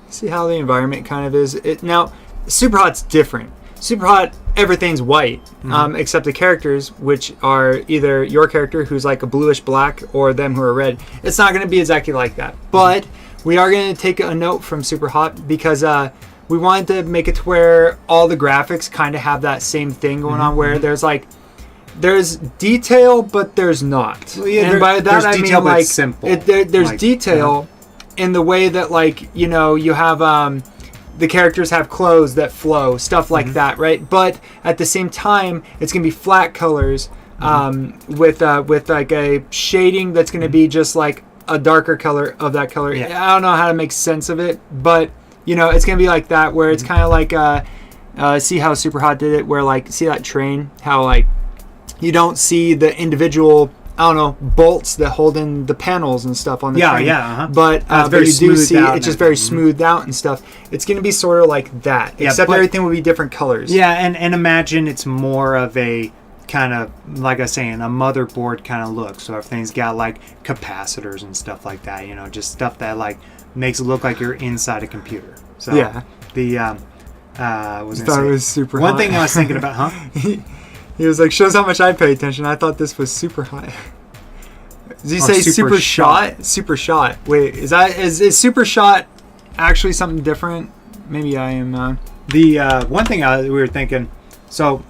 see how the environment kind of is. Now Super Hot's different. Super Hot, everything's white, except the characters, which are either your character, who's like a bluish black, or them who are red. It's not going to be exactly like that. But we are going to take a note from Super Hot, because we wanted to make it to where all the graphics kind of have that same thing going on, where there's detail, but there's not. Well, yeah, and by that I mean like simple. There's like, detail in the way that, like, you know, you have the characters have clothes that flow, stuff like that, right? But at the same time, it's going to be flat colors, with like a shading that's going to be just like a darker color of that color. Yeah. I don't know how to make sense of it, but it's going to be like that, where it's kind of like see how Super Hot did it, where like see that train, how like you don't see the individual, I don't know, bolts that hold in the panels and stuff on the train. But very you do see out it's just very smoothed out and stuff. It's going to be sort of like that, except everything will be different colors. Yeah, and imagine it's more of a kind of, like I was saying, a motherboard kind of look. So everything's got like capacitors and stuff like that, just stuff that like makes it look like you're inside a computer. So the was I thought it was super one hot. thing I was thinking about, He was like, shows how much I pay attention. I thought this was super hot. Did you say super shot? Super shot. Wait, is super shot actually something different? Maybe I am. The one thing we were thinking, so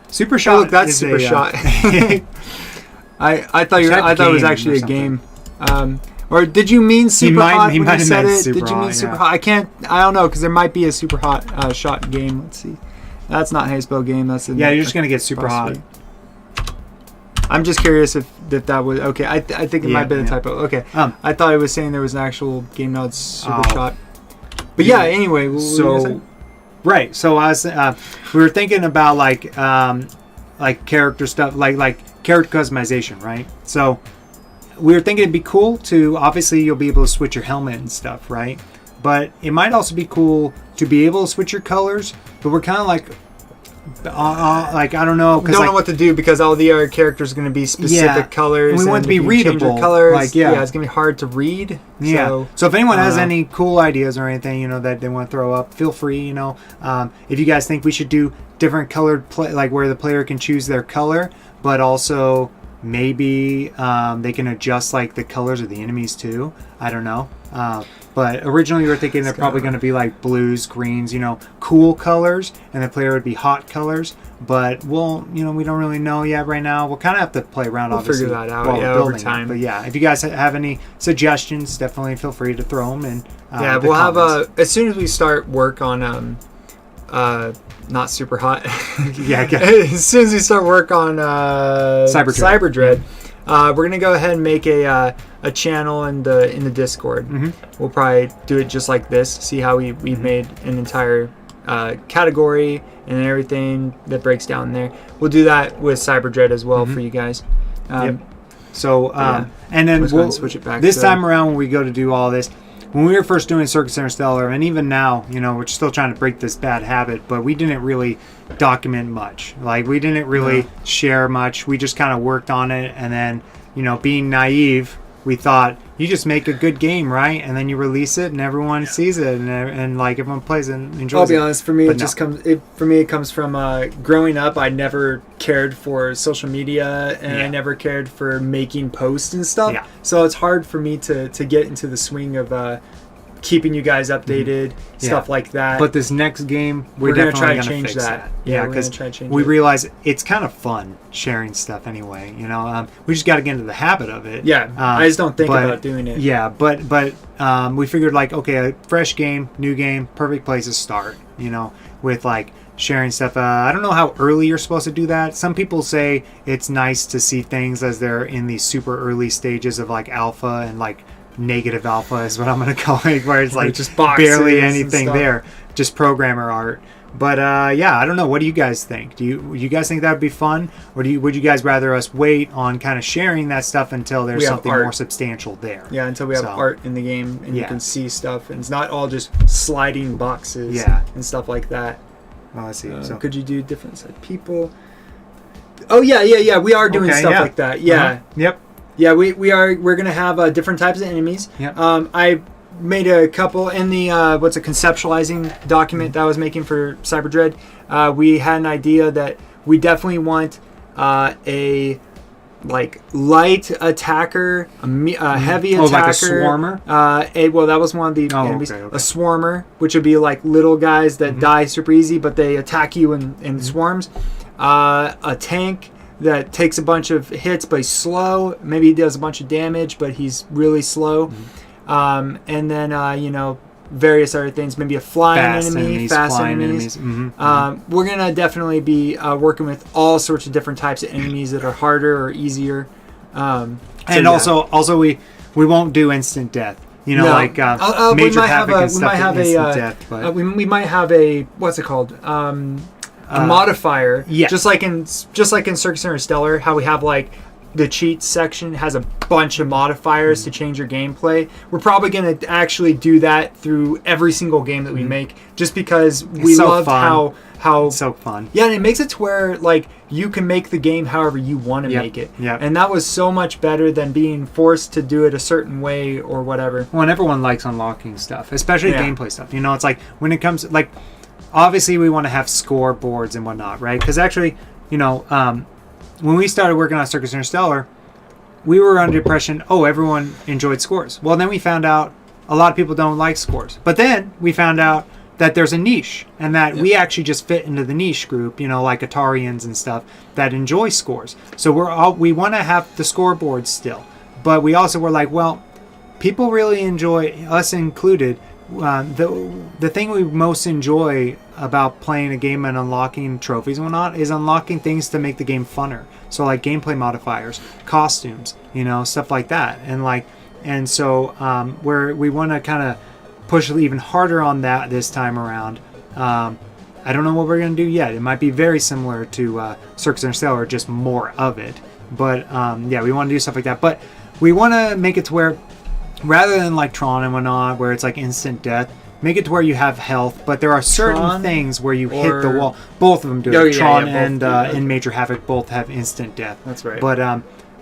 super shot. Oh, look, that's super shot. I thought it was actually a game. Or did you mean super hot when you said it? Did you mean super hot? I don't know, because there might be a super hot shot game. Let's see. That's not how you spell game. That's you're just gonna get super hot. I'm just curious if that was okay. I think it might be a typo. Okay. I thought it was saying there was an actual game called Super Shot. But anyway. Right. So I was we were thinking about like character stuff, like character customization, right? So we were thinking it'd be cool to, obviously you'll be able to switch your helmet and stuff, right? But it might also be cool to be able to switch your colors. But we're kind of like I don't know. We don't know what to do, because all the other characters are going to be specific colors. And we want it to be readable. Colors, it's going to be hard to read. Yeah. So if anyone has any cool ideas or anything, that they want to throw up, feel free. If you guys think we should do different colored like where the player can choose their color, but also maybe they can adjust like the colors of the enemies too. I don't know. But originally we were thinking they're probably going to be like blues, greens, cool colors, and the player would be hot colors. But we don't really know yet right now. We'll kind of have to play around, obviously. Figure that out while we're over building time. It. But if you guys have any suggestions, definitely feel free to throw them in. We'll have as soon as we start work on not super hot. As soon as we start work on Cyber Dread, we're gonna go ahead and make a channel in the Discord. We'll probably do it just like this. See how we've made an entire category and everything that breaks down there. We'll do that with Cyber Dread as well for you guys. So and then we'll switch it back. This time around, when we go to do all this. When we were first doing Circus Interstellar, and even now, we're still trying to break this bad habit, but we didn't really document much. Like, we didn't really share much. We just kind of worked on it, and then, being naive, we thought, you just make a good game, right? And then you release it, and everyone sees it, and like, everyone plays and enjoys it. I'll be honest, for me, it comes from growing up. I never cared for social media, and I never cared for making posts and stuff. Yeah. So it's hard for me to get into the swing of keeping you guys updated, stuff like that. But this next game, we're definitely try going to change that. Yeah, because we realize it's kind of fun sharing stuff anyway. We just got to get into the habit of it. Yeah, I just don't think about doing it. Yeah, but we figured like, okay, a fresh game, new game, perfect place to start. With like sharing stuff. I don't know how early you're supposed to do that. Some people say it's nice to see things as they're in these super early stages of like alpha and like negative alpha is what I'm going to call it, where it's like just barely anything there, just programmer art. But I don't know. What do you guys think? Do you guys think that would be fun, or would you guys rather us wait on kind of sharing that stuff until there's something more substantial there? Yeah, until we have art in the game and you can see stuff, and it's not all just sliding boxes and stuff like that. Oh, I see. So could you do different side people? Oh yeah. We are doing stuff like that. Yeah. Yep. Yeah, we're gonna have different types of enemies. Yep. I made a couple in the conceptualizing document that I was making for Cyber Dread. We had an idea that we definitely want a like light attacker, a heavy attacker, like a swarmer. That was one of the enemies. Okay. A swarmer, which would be like little guys that die super easy, but they attack you in swarms. A tank that takes a bunch of hits, but he's slow. Maybe he does a bunch of damage, but he's really slow. And then various other things, maybe a flying Fast enemy, enemies, fast flying enemies. Mm-hmm. We're gonna definitely be working with all sorts of different types of enemies that are harder or easier. Also we won't do instant death. You know, like major havoc and stuff. We might have a what's it called? A modifier. Yeah. Just like in Circus Interstellar, how we have like the cheats section has a bunch of modifiers to change your gameplay. We're probably going to actually do that through every single game that we make, just because we loved how it's so fun. Yeah, and it makes it to where like you can make the game however you want to make it. Yeah. And that was so much better than being forced to do it a certain way or whatever. Well, and everyone likes unlocking stuff, especially gameplay stuff. You know, it's like when it comes like obviously we want to have scoreboards and whatnot, right? Because actually, you know, when we started working on Circus Interstellar, we were under the impression, everyone enjoyed scores. Well, then we found out a lot of people don't like scores. But then we found out that there's a niche, and that we actually just fit into the niche group, you know, like Atarians and stuff that enjoy scores. So we want to have the scoreboards still, but we also were like, well, people really enjoy, us included. The thing we most enjoy about playing a game and unlocking trophies and whatnot is unlocking things to make the game funner. So like gameplay modifiers, costumes, you know, stuff like that, and so we want to kind of push even harder on that this time around. I don't know what we're going to do yet. It might be very similar to Circus Interstellar, just more of it. But we want to do stuff like that. But we want to make it to where, rather than like Tron and whatnot, where it's like instant death, make it to where you have health, but there are certain things where you hit the wall. Both of them do it. Tron and Major Havoc both have instant death. That's right. But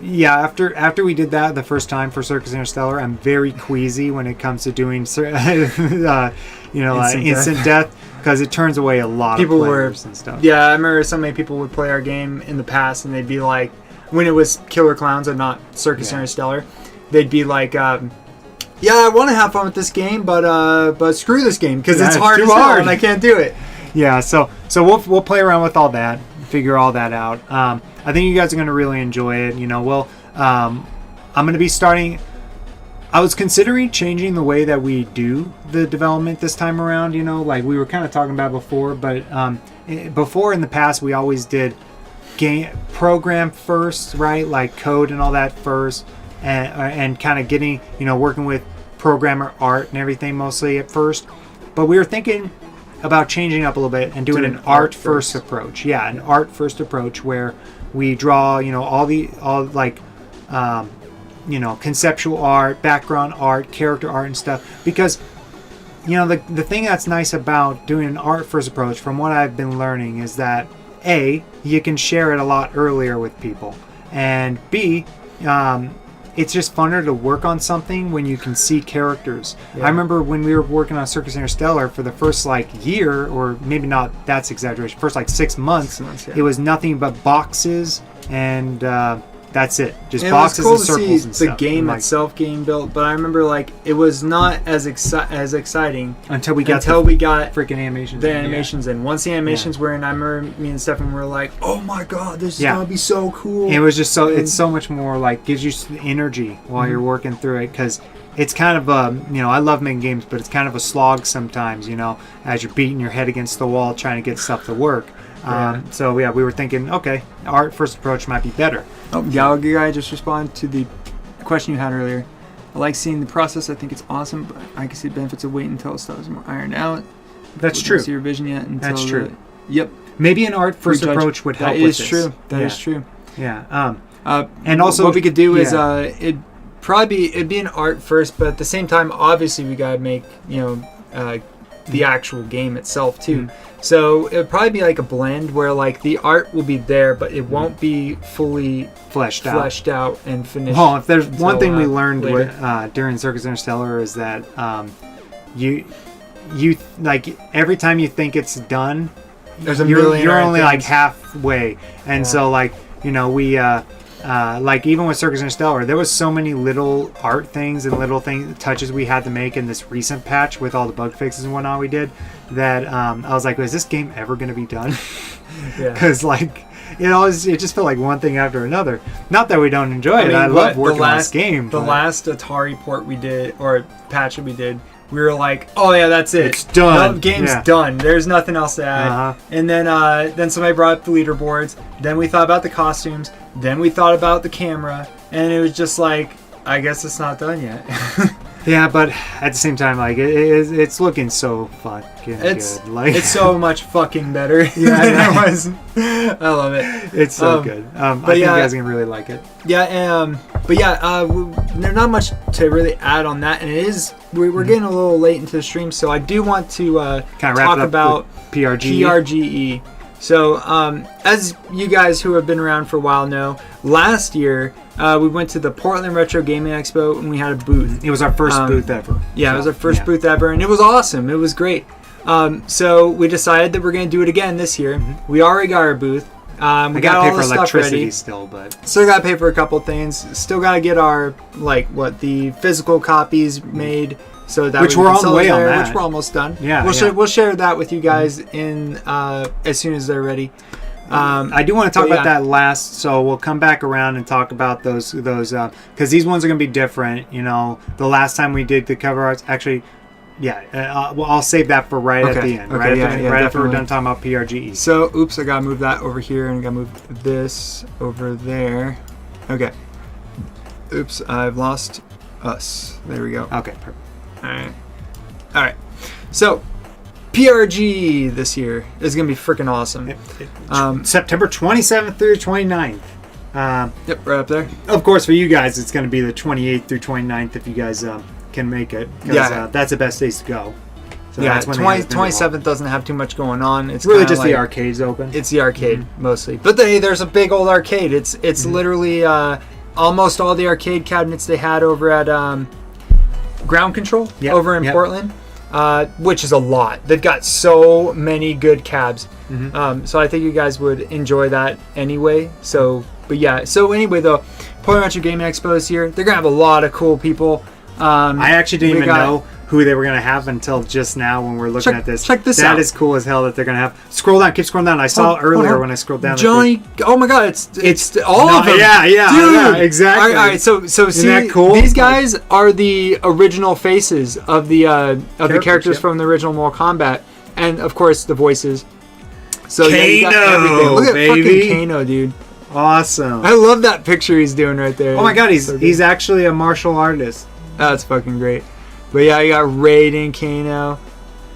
after we did that the first time for Circus Interstellar, I'm very queasy when it comes to doing instant death, because it turns away a lot of players and stuff. Yeah, I remember so many people would play our game in the past, and they'd be like, when it was Killer Clowns and not Circus Interstellar, they'd be like, I want to have fun with this game, but screw this game because it's hard as hell and I can't do it. Yeah, so we'll play around with all that, figure all that out. I think you guys are going to really enjoy it. You know, I'm going to be starting. I was considering changing the way that we do the development this time around. You know, like we were kind of talking about before, but before in the past we always did program first, right? Like code and all that first. And kind of getting, working with programmer art and everything mostly at first. But we were thinking about changing up a little bit and doing an art first approach. Yeah, an art first approach where we draw, conceptual art, background art, character art and stuff. Because, the thing that's nice about doing an art first approach, from what I've been learning, is that A, you can share it a lot earlier with people. And B, it's just funner to work on something when you can see characters. Yeah. I remember when we were working on Circus Interstellar for the first year, or maybe not, that's exaggeration, first 6 months, it was nothing but boxes and that's it. Just boxes and circles and stuff. It was cool to see the game itself getting built, but I remember it was not as exciting until we got freaking animations. The animations in. Once the animations were in, I remember me and Stefan were like, "Oh my god, this is gonna be so cool!" It was just it's so much more gives you energy while you're working through it, because it's kind of I love making games, but it's kind of a slog sometimes, as you're beating your head against the wall trying to get stuff to work. We were thinking, okay, art first approach might be better. I just respond to the question you had earlier. I like seeing the process. I think it's awesome, but I can see the benefits of waiting until stuff is more ironed out. That's true. See your vision yet? That's true. Yep. Maybe an art first approach would help with this. That is true. Yeah. And also, what we could do is it'd be an art first, but at the same time, obviously, we gotta make the actual game itself too. Mm-hmm. So it would probably be a blend where the art will be there, but it won't be fully fleshed out and finished. Well, if there's one thing we learned during Circus Interstellar is that you every time you think it's done, you're only halfway, and so we even with Circus Interstellar, there was so many little art things and little touches we had to make in this recent patch with all the bug fixes and whatnot we did, that I was like, is this game ever going to be done? Because it just felt like one thing after another. Not that we don't enjoy it. I love working on this game. The last Atari port we did, or patch that we did, we were like, oh yeah, that's it. It's done. The game's Yeah. done. There's nothing else to add. Uh-huh. And then somebody brought up the leaderboards. Then we thought about the costumes. Then we thought about the camera. And it was just like, I guess it's not done yet. Yeah, but at the same time, like it's looking so fucking good. Like it's so much fucking better than it was. I love it. It's so good. I think you guys are gonna really like it. Yeah, there's not much to really add on that, and it is we're getting a little late into the stream, so I do want to kind of talk about PRGE. PRGE. So, as you guys who have been around for a while know, last year we went to the Portland Retro Gaming Expo and we had a booth. It was our first booth ever. Yeah, it was our first booth ever, and it was awesome. It was great. So we decided that we're going to do it again this year. Mm-hmm. We already got our booth. We got to got pay all for the stuff electricity ready. still, but Still got to pay for a couple things. Still got to get our the physical copies made. So that which we we're can on the sell way there, on that. which we're almost done. Yeah, we'll share that with you guys in as soon as they're ready. I do want to talk about that last, so we'll come back around and talk about those because these ones are going to be different. You know, the last time we did the cover arts, actually, well, I'll save that for right at the end, right after we're done talking about PRGE. So, oops, I gotta move that over here, and I gotta move this over there. Okay. Oops, I've lost us. There we go. Okay, perfect. All right. So, PRGE this year is going to be freaking awesome. September 27th through 29th. Yep, right up there. Of course, for you guys, it's going to be the 28th through 29th if you guys can make it. Because that's the best days to go. So that's when 27th doesn't have too much going on. It's really just the arcades open. It's the arcade mostly. But there's a big old arcade. It's literally almost all the arcade cabinets they had over at Ground Control over in Portland. Which is a lot. They've got so many good cabs. So I think you guys would enjoy that anyway. So anyway though, Portland Retro Gaming Expo this year, they're gonna have a lot of cool people. I actually didn't even know who they were gonna have until just now when we're looking at this. Check this out. That is cool as hell that they're gonna have. Scroll down, keep scrolling down. I saw earlier when I scrolled down. Johnny, oh my God, it's all of them. Yeah, dude. exactly. All right, so see, that cool? These guys are the original faces of the characters from the original Mortal Kombat, and of course the voices. So Kano, you got everything. Look at baby. fucking Kano, dude. Awesome. I love that picture he's doing right there. Oh my God, he's actually a martial artist. That's fucking great. But yeah, you got Raiden, Kano.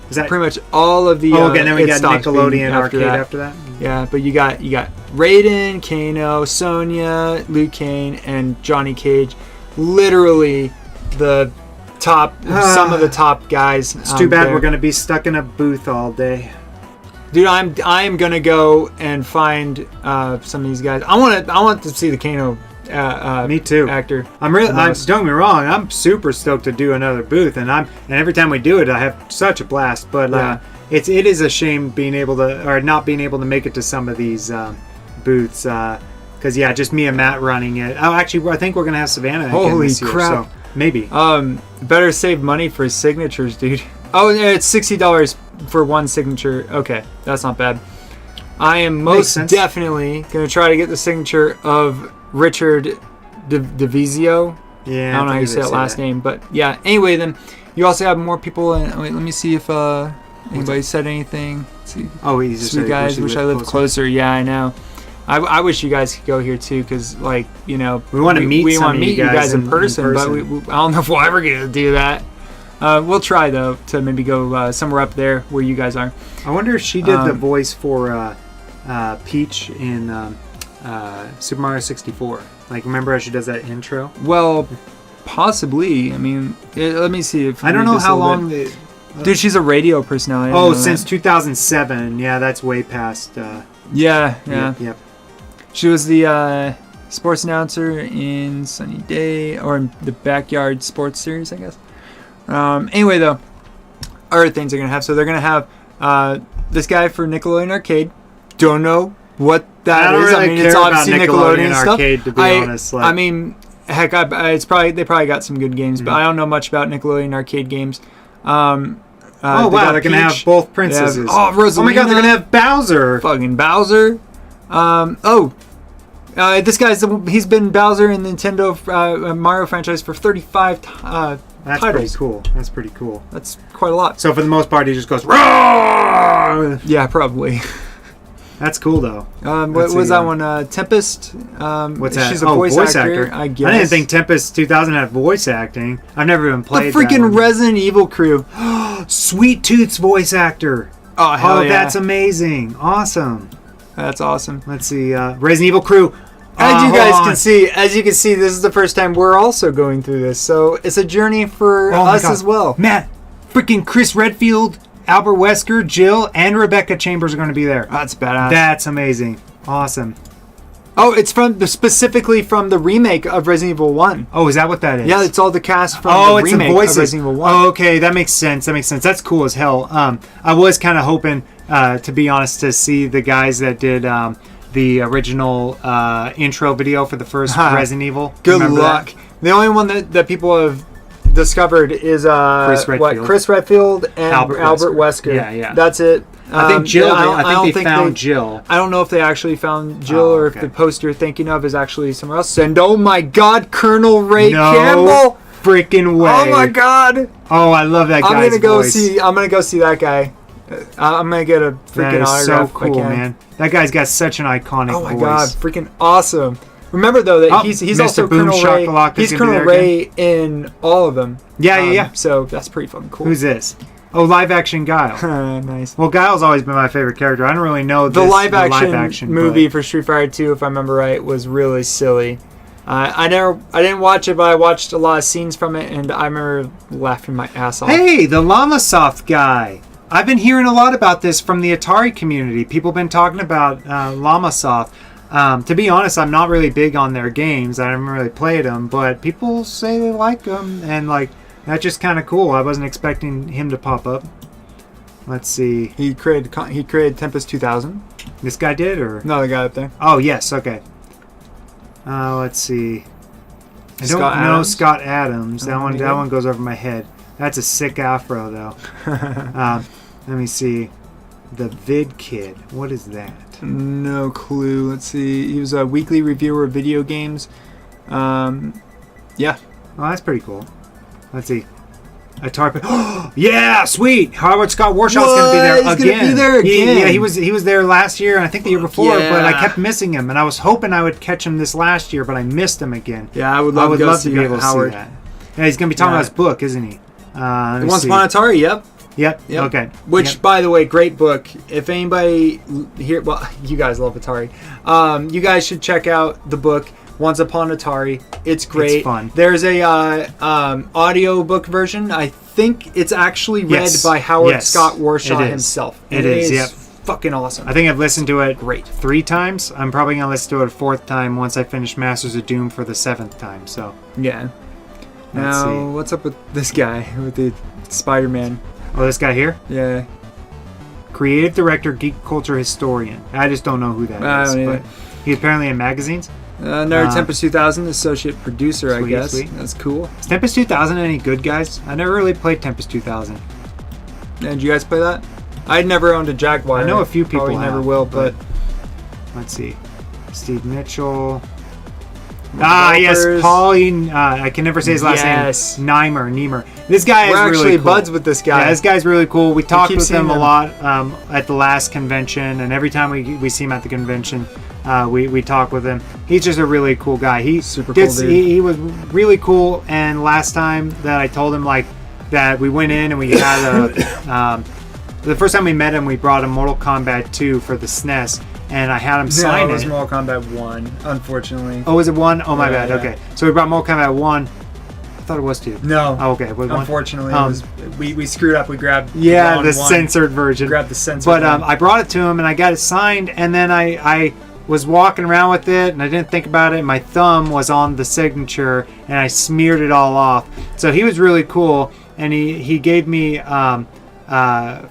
Is that pretty much all of the? Okay, then we got Nickelodeon arcade after that. Yeah, but you got Raiden, Kano, Sonya, Liu Kang, and Johnny Cage. Literally, the top, some of the top guys. It's too bad we're gonna be stuck in a booth all day. Dude, I'm gonna go and find some of these guys. I want to see the Kano. Me too. Actor. Don't get me wrong. I'm super stoked to do another booth, and every time we do it, I have such a blast. But it is a shame not being able to make it to some of these booths. Because just me and Matt running it. Oh, actually, I think we're gonna have Savannah again this year. Crap! So maybe. Better save money for signatures, dude. Oh, it's $60 for one signature. Okay, that's not bad. I am most definitely gonna try to get the signature of Richard DeVizio. Yeah, I don't know how you say that last name, but yeah. Anyway, then you also have more people. And wait, let me see if anybody said anything. Let's see. Oh, he's just sweet guys. Wish I lived closer. Yeah, I know. I wish you guys could go here too, because we want to meet. We want to meet you guys in person, but I don't know if we'll ever get to do that. We'll try though to maybe go somewhere up there where you guys are. I wonder if she did the voice for Peach in Super Mario 64. Like, remember how she does that intro? Well, possibly. I mean, let me see if I don't know how long. Dude, she's a radio personality. Oh, since 2007. Yeah, that's way past. Yeah. Yep. She was the sports announcer in Sunny Day, or in the Backyard Sports Series, I guess. Anyway, though, other things they're gonna have. So they're gonna have this guy for Nickelodeon Arcade. Don't know what that is. Really it's obviously Nickelodeon Arcade, stuff. To be honest. I mean, heck, they probably got some good games, but I don't know much about Nickelodeon Arcade games. Wow, they're gonna have both princesses. Rosalina. Oh my God, they're gonna have Bowser. Fucking Bowser. This guy's he's been Bowser in the Nintendo Mario franchise for 35 That's titles. pretty cool. That's pretty cool. That's quite a lot. So for the most part, he just goes, "Roar!" Yeah, probably. That's cool, though. What was that one? Tempest? What's that? She's a voice actor, I guess. I didn't think Tempest 2000 had voice acting. I've never even played the freaking Resident Evil crew. Sweet Tooth's voice actor. Oh, hell yeah. That's amazing. Awesome. That's awesome. Let's see. Resident Evil crew. As you guys can see, this is the first time we're also going through this. So it's a journey for us as well. Matt, freaking Chris Redfield, Albert Wesker, Jill, and Rebecca Chambers are going to be there. That's badass. That's amazing. Awesome. Oh, it's specifically from the remake of Resident Evil 1. Oh, is that what that is? Yeah, it's all the cast from the remake of Resident Evil 1. Oh, okay, that makes sense. That's cool as hell. I was kind of hoping, to be honest, to see the guys that did the original intro video for the first Resident Evil. Good luck. That? The only one that people have discovered is Chris Redfield and Albert Wesker. Yeah. That's it. I think Jill. I think they found Jill. I don't know if they actually found Jill or if the poster you're thinking of is actually somewhere else. And oh my God, Colonel Ray Campbell! Freaking way! Oh my God! Oh, I love that guy's voice. I'm gonna go see that guy. I'm gonna get a freaking autograph. So cool, man. That guy's got such an iconic voice. Oh my God, freaking awesome! Remember though that he's also Colonel Ray. He's Colonel Ray in all of them. Yeah. So that's pretty fucking cool. Who's this? Oh, live action Guile. Nice. Well, Guile's always been my favorite character. I don't really know the live action movie for Street Fighter 2, if I remember right, was really silly. I didn't watch it, but I watched a lot of scenes from it, and I remember laughing my ass off. Hey, the Llamasoft guy. I've been hearing a lot about this from the Atari community. People have been talking about Llamasoft. To be honest, I'm not really big on their games. I haven't really played them, but people say they like them, and that's just kind of cool. I wasn't expecting him to pop up. Let's see. He created Tempest 2000. This guy did, or no, the guy up there. Oh yes, okay. Let's see. I don't know Scott Adams. That one goes over my head. That's a sick afro though. Let me see. The Vid Kid. What is that? No clue. Let's see. He was a weekly reviewer of video games. Yeah. Oh, that's pretty cool. Let's see. Atari. Yeah, sweet. Howard Scott Warshaw's going to be there again. He's going to be there again. Yeah, he was there last year and I think the year before, but I kept missing him, and I was hoping I would catch him this last year, but I missed him again. Yeah, I would love to be able to see that. Yeah, he's going to be talking about his book, isn't he? Once Upon Atari, yep. Yep. Okay. Which, by the way, great book. If anybody here, well, you guys love Atari. You guys should check out the book Once Upon Atari. It's great. It's fun. There's a audio book version. I think it's actually read by Howard Scott Warshaw himself. It is. Yep. Fucking awesome. I think I've listened to it 3 times. I'm probably gonna listen to it a 4th time once I finish Masters of Doom for the 7th time. So yeah. Now, what's up with this guy with the Spider-Man? Oh, this guy here? Yeah. Creative director, geek culture historian. I just don't know who that is. But he's apparently in magazines. Nerd Tempest 2000, associate producer, I guess. Sweet. That's cool. Is Tempest 2000 any good, guys? I never really played Tempest 2000. Did you guys play that? I'd never owned a Jaguar. I know a few people probably never will, but let's see. Steve Mitchell. Yes, Pauline. I can never say his last name. Niemer. This guy is really cool. We're actually buds with this guy. Yeah, this guy's really cool. We talked with him a lot at the last convention, and every time we see him at the convention, we talk with him. He's just a really cool guy. He's super cool dude. He was really cool, and last time that I told him that we went in and we had the first time we met him, we brought him Mortal Kombat 2 for the SNES. And I had him sign it. It was Mortal Kombat 1, unfortunately. Oh, was it 1? Oh, my bad. Yeah. Okay. So we brought Mortal Kombat 1. I thought it was 2. No. Oh, okay. Unfortunately, it was, we screwed up. We grabbed the censored version. Grabbed the censored But I brought it to him, and I got it signed, and then I was walking around with it, and I didn't think about it, and my thumb was on the signature, and I smeared it all off. So he was really cool, and he gave me...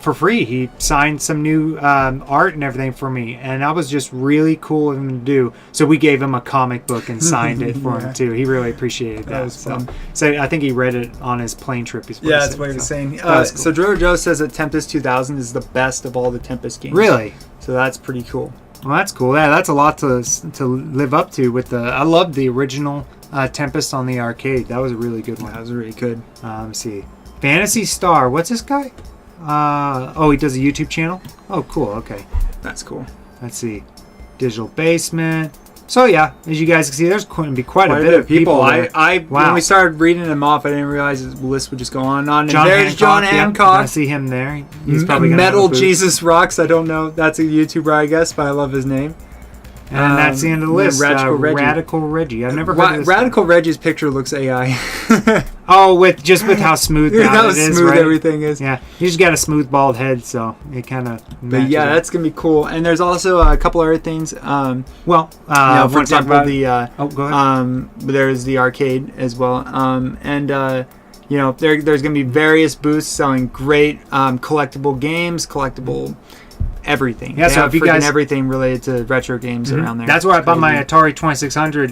for free. He signed some new art and everything for me, and that was just really cool of him to do. So we gave him a comic book and signed it for him too. He really appreciated that. Was fun. So I think he read it on his plane trip. Yeah, that's what he was saying. Cool. So Driller Joe says that Tempest 2000 is the best of all the Tempest games. Really? So that's pretty cool. Well, that's cool. Yeah, that's a lot to live up to. With the, I love the original Tempest on the arcade. That was a really good one. That was really good. Let's see, Fantasy Star. What's this guy? Oh, he does a YouTube channel. Oh, cool. Okay, That's cool. let's see, Digital Basement. So yeah, as you guys can see, there's going to be quite a bit of people. There. When Wow. we started reading them off, I didn't realize the list would just go on and on. And John there's Hancock, John yep, Hancock. I see him there. He's probably gonna Metal have a booth. Jesus Rocks. I don't know. That's a YouTuber, I guess, but I love his name. And that's the end of the then list. Radical Reggie. Reggie. I've never heard of this Radical Reggie's picture looks AI. guy. Oh, with how smooth Look at down how it is, smooth right? everything is. Yeah, he's got a smooth bald head, so it kind of. But yeah, that's gonna be cool. And there's also a couple other things. Well, For example, go ahead. there's the arcade as well. There's gonna be various booths selling great collectible games, collectible everything. Yeah, They so have if you freaking guys everything related to retro games around there. That's where I It's bought my crazy. Atari 2600,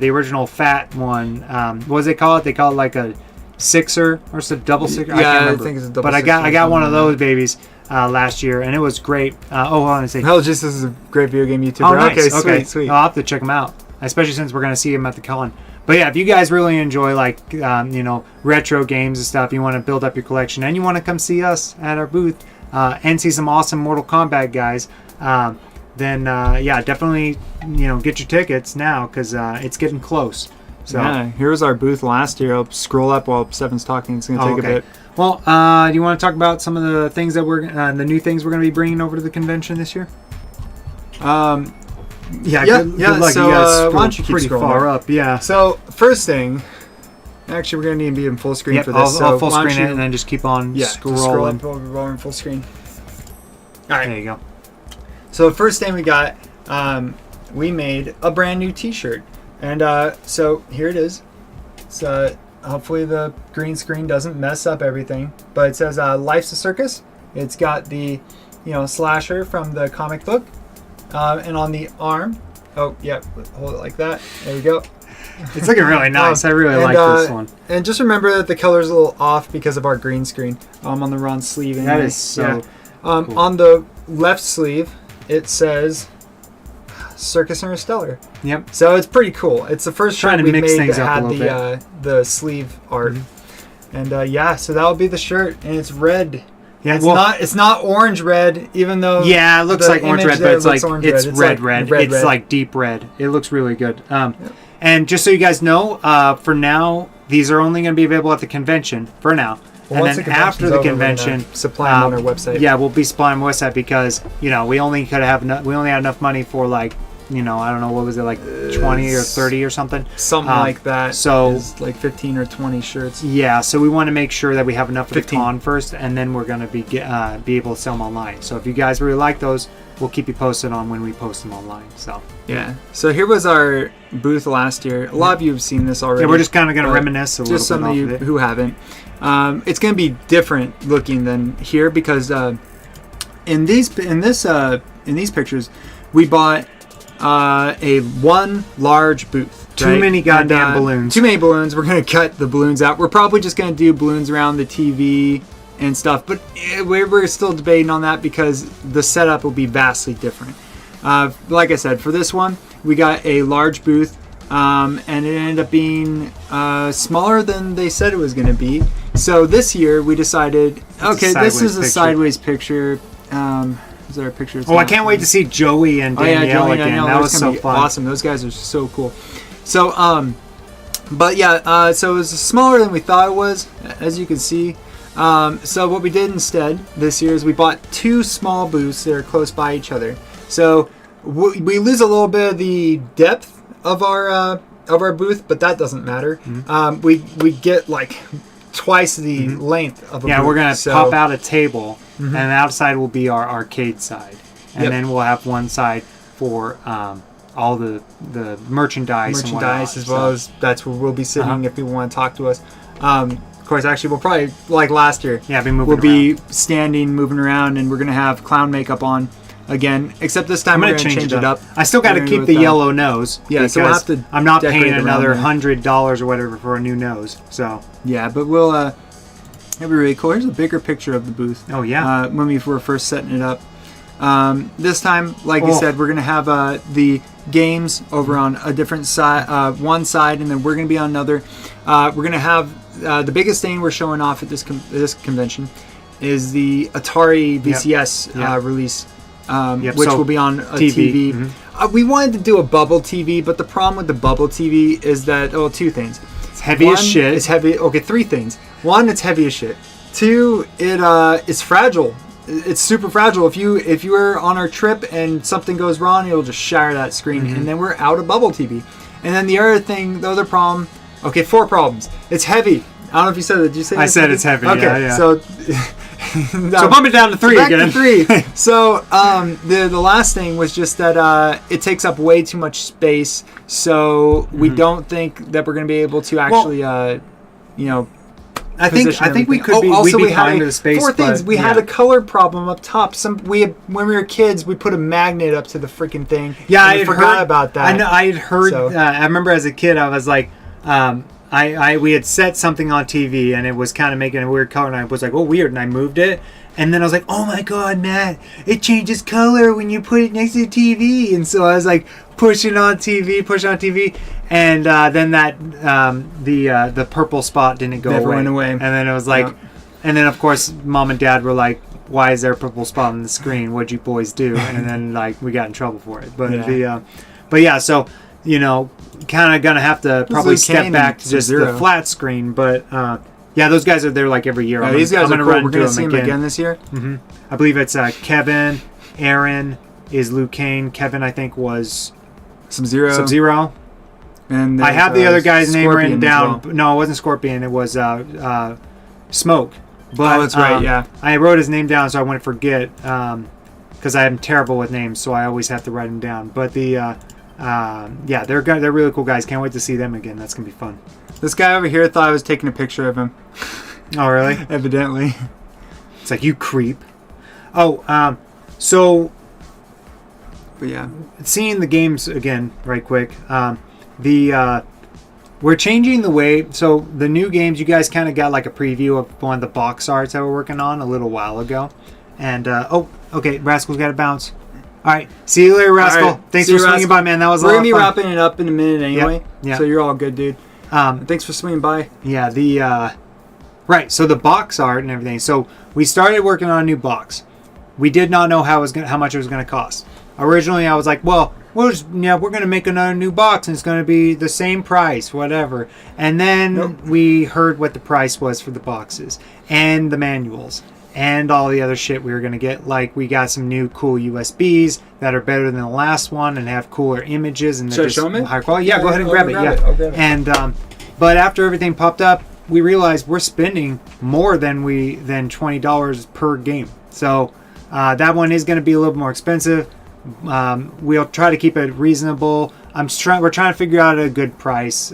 the original fat one. What do they call it? They call it like a sixer or some double sixer. Yeah, I can't I remember. think it's a double But I sixer or got one of something those like babies last year, and it was great. Hold on a second. Hell, just this is a great video game YouTuber. Oh, nice. Okay, sweet. I'll have to check them out, especially since we're going to see him at the con. But yeah, if you guys really enjoy retro games and stuff, you want to build up your collection, and you want to come see us at our booth and see some awesome Mortal Kombat guys, then definitely get your tickets now because it's getting close. So Yeah, here was our booth last year. I'll scroll up while Stefan's talking. It's going to take a bit. Well, do you want to talk about some of the things that the new things we're going to be bringing over to the convention this year? Yeah. Good luck. So, You guys why don't you keep pretty scrolling far up? up? Yeah. So, first thing, actually, we're going to need to be in full screen Yep, for this. I'll so full why don't screen it you- and then just keep on just scroll scrolling. up while we're in full screen. There you go. So, the first thing we got, we made a brand new t-shirt. And so, here it is. It's, hopefully the green screen doesn't mess up everything. But it says, Life's a Circus. It's got the, slasher from the comic book. And on the arm, hold it like that. There we go. It's looking really nice. I really like this one. And just remember that the color's a little off because of our green screen. On the wrong sleeve. That is so cool. On the left sleeve, it says Circus Interstellar. Yep. So it's pretty cool. It's the first Trying shirt to we mix made things that up a had little the sleeve art. And so that'll be the shirt, and it's red. Yeah, It's not orange red, even though it looks the like orange image red, but there it's like looks orange it's red. red. Red, It's red. like deep red. It looks really good. And just so you guys know, for now, these are only going to be available at the convention for now. Well, and then after the convention, supply them on our website. Yeah, we'll be supplying our website because we only had enough money for like I don't know, what was it, like 20 or 30 or something, something like that. So is like 15 or 20 shirts. Yeah, so we want to make sure that we have enough for the 15. con first, and then we're going to be able to sell them online. So if you guys really like those, we'll keep you posted on when we post them online. So Yeah. So here was our booth last year. A lot of you have seen this already. yeah, we're just kind of going to but reminisce a little just bit some of off you of it. who haven't. It's going to be different looking than here because in these pictures we bought a one large booth. Too many goddamn balloons. Too many balloons. We're going to cut the balloons out. We're probably just going to do balloons around the TV and stuff, but we're still debating on that because the setup will be vastly different. Like I said, for this one, we got a large booth, and it ended up being smaller than they said it was going to be. So this year we decided, okay, this is a sideways picture. Is there a picture? I can't wait to see Joey and Danielle Joey and again. Danielle. That was That's so gonna be fun. awesome. Those guys are so cool. So, but yeah, so it was smaller than we thought it was, as you can see. So what we did instead this year is we bought two small booths that are close by each other. So we lose a little bit of the depth of our booth, but that doesn't matter. We get like twice the length of a booth. Yeah, we're going to pop out a table, and outside will be our arcade side. And Yep. then we'll have one side for all the merchandise and whatnot. as well as that's where we'll be sitting if people want to talk to us. Of course, actually, we'll probably, like last year, we'll be standing, moving around, and we're going to have clown makeup on again, except this time we're going to change it up. I still got to keep the yellow nose. Yeah, so we'll have to I'm not paying decorate around another there. $100 or whatever for a new nose. So Yeah, but we'll, it'll be really cool. Here's a bigger picture of the booth. Oh, yeah. When we were first setting it up. This time, like you said, we're going to have the games over on a different side, one side, and then we're going to be on another. We're going to have the biggest thing we're showing off at this convention is the Atari VCS release, which will be on a TV. Mm-hmm. We wanted to do a bubble TV, but the problem with the bubble TV is that, two things. It's heavy as shit. It's heavy. Okay, three things. One, it's heavy as shit. Two, it's fragile. It's super fragile. If you were on our trip and something goes wrong, it'll just shatter that screen, and then we're out of bubble TV. And then the other problem. Okay, 4 problems. It's heavy. I don't know if you said that. Did you say I said it's heavy? Okay, yeah. So so bump it down to 3 back again. To 3. So the last thing was just that it takes up way too much space. So we don't think that we're going to be able to actually, I think we could be. Also, we'd be we had fine with the space. 4 things. We had a color problem up top. When we were kids, we put a magnet up to the freaking thing. Yeah, I forgot about that. I know. I had heard. So. I remember as a kid, I was like, we had set something on TV and it was kind of making a weird color, and I was like, oh, weird, and I moved it. And then I was like, oh my God, Matt, it changes color when you put it next to the TV. And so I was like, push on TV. And then that, the purple spot didn't go Never went away. And then it was like, and then of course, Mom and Dad were like, why is there a purple spot on the screen? What'd you boys do? And then like, we got in trouble for it. But so, kind of gonna have to probably step back to just the flat screen. But those guys are there like every year. These guys are cool. We're going to see them again this year. Mm-hmm. I believe it's Kevin. Aaron is Liu Kang. Kevin, I think, was Sub-Zero. And I have the other guy's name written down. Well. No, it wasn't Scorpion. It was Smoke. But, that's right, yeah. I wrote his name down so I wouldn't forget because I am terrible with names, so I always have to write them down. But they're really cool guys. Can't wait to see them again. That's going to be fun. This guy over here thought I was taking a picture of him. Oh, really? Evidently. It's like, you creep. Oh, so... But yeah. Seeing the games again, right quick. We're changing the way... So, the new games, you guys kind of got like a preview of one of the box arts that we're working on a little while ago. And, okay, Rascal's got to bounce. All right. See you later, Rascal. Right. Thanks for swinging by, man. That was a lot of fun. We're going to be wrapping it up in a minute anyway. Yep. So, you're all good, dude. Thanks for swinging by. Yeah, right. So the box art and everything. So we started working on a new box. We did not know how much it was going to cost. Originally, I was like, well, we're going to make another new box and it's going to be the same price, whatever. And then we heard what the price was for the boxes and the manuals and all the other shit we were going to get. Like, we got some new cool USBs that are better than the last one and have cooler images and they're just higher quality. Yeah, go ahead and grab it. Yeah. I'll grab it. And but after everything popped up, we realized we're spending more than $20 per game. So that one is going to be a little more expensive. We'll try to keep it reasonable. We're trying to figure out a good price.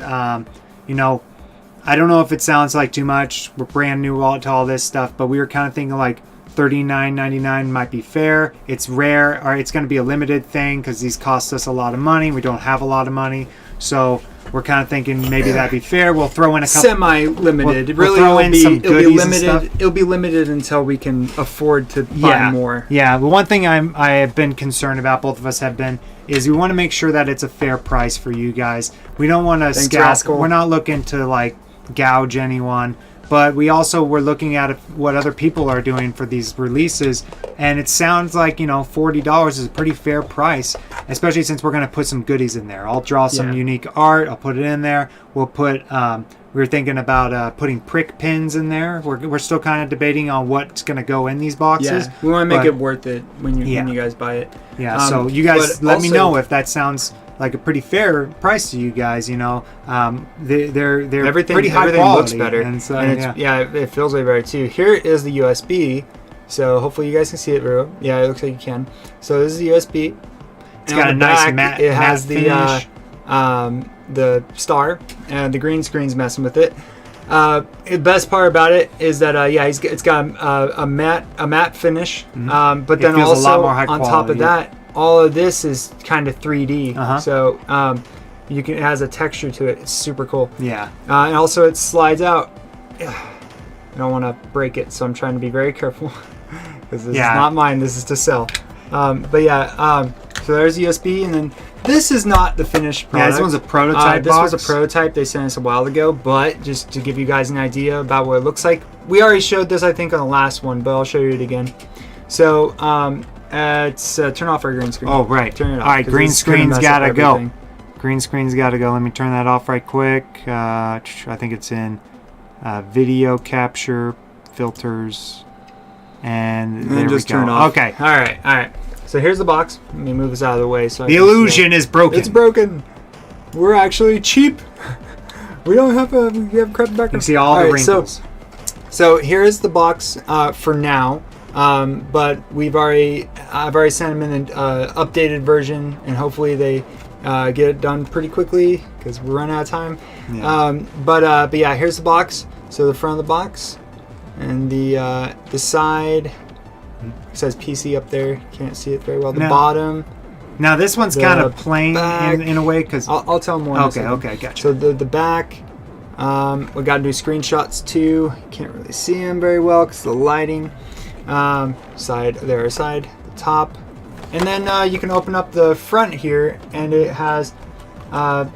I don't know if it sounds like too much. We're brand new to all this stuff, but we were kind of thinking like $39.99 might be fair. It's rare, or it's going to be a limited thing because these cost us a lot of money. We don't have a lot of money, so we're kind of thinking maybe that'd be fair. We'll throw in a couple semi-limited. We'll throw in some goodies and stuff. It'll be limited until we can afford to buy more. Yeah, the one thing I have been concerned about, both of us have been, is we want to make sure that it's a fair price for you guys. We don't want to scalp. We're not looking to like gouge anyone, but we also were looking at what other people are doing for these releases, and it sounds like $40 is a pretty fair price, especially since we're going to put some goodies in there. I'll draw some unique art. I'll put it in there. We'll put we were thinking about putting prick pins in there. We're still kind of debating on what's going to go in these boxes. Yeah, we want to make it worth it when you guys buy it. Yeah, so you guys let me know if that sounds like a pretty fair price to you guys. They're pretty high quality. Looks better, and it feels way better too. Here is the USB, so hopefully you guys can see it, bro. Yeah, it looks like you can. So this is the USB. It's got a nice matte. It has the star, and the green screen's messing with it. The best part about it is that it's got a matte finish, but then also a lot more high quality. On top of that, all of this is kind of 3D, so it has a texture to it. It's super cool. Yeah, and also it slides out. I don't want to break it, so I'm trying to be very careful because this is not mine. This is to sell. But yeah, so there's the USB, and then this is not the finished product. Yeah, this one's a prototype This box. was a prototype they sent us a while ago, but just to give you guys an idea about what it looks like, we already showed this, I think, on the last one, but I'll show you it again. So it's turn off our green screen. Oh, right. Turn it off. All right, green screen's gotta go. Everything. Green screen's gotta go. Let me turn that off right quick. I think it's in video capture, filters, and there just we go. turn off. Okay. All right. So here's the box. Let me move this out of the way. So The illusion is broken. It's broken. We're actually cheap. We don't have we have crap back. You can see all the wrinkles. So here is the box for now. But I've already sent them in an updated version, and hopefully they get it done pretty quickly because we're running out of time. Yeah. But yeah, here's the box. So the front of the box, and the side. It says PC up there. Can't see it very well. The bottom. Now this one's kind of plain in a way because I'll tell them more. Okay, gotcha. So the back. We got to do screenshots too. Can't really see them very well because the lighting. Side, the top, and then you can open up the front here, and it has a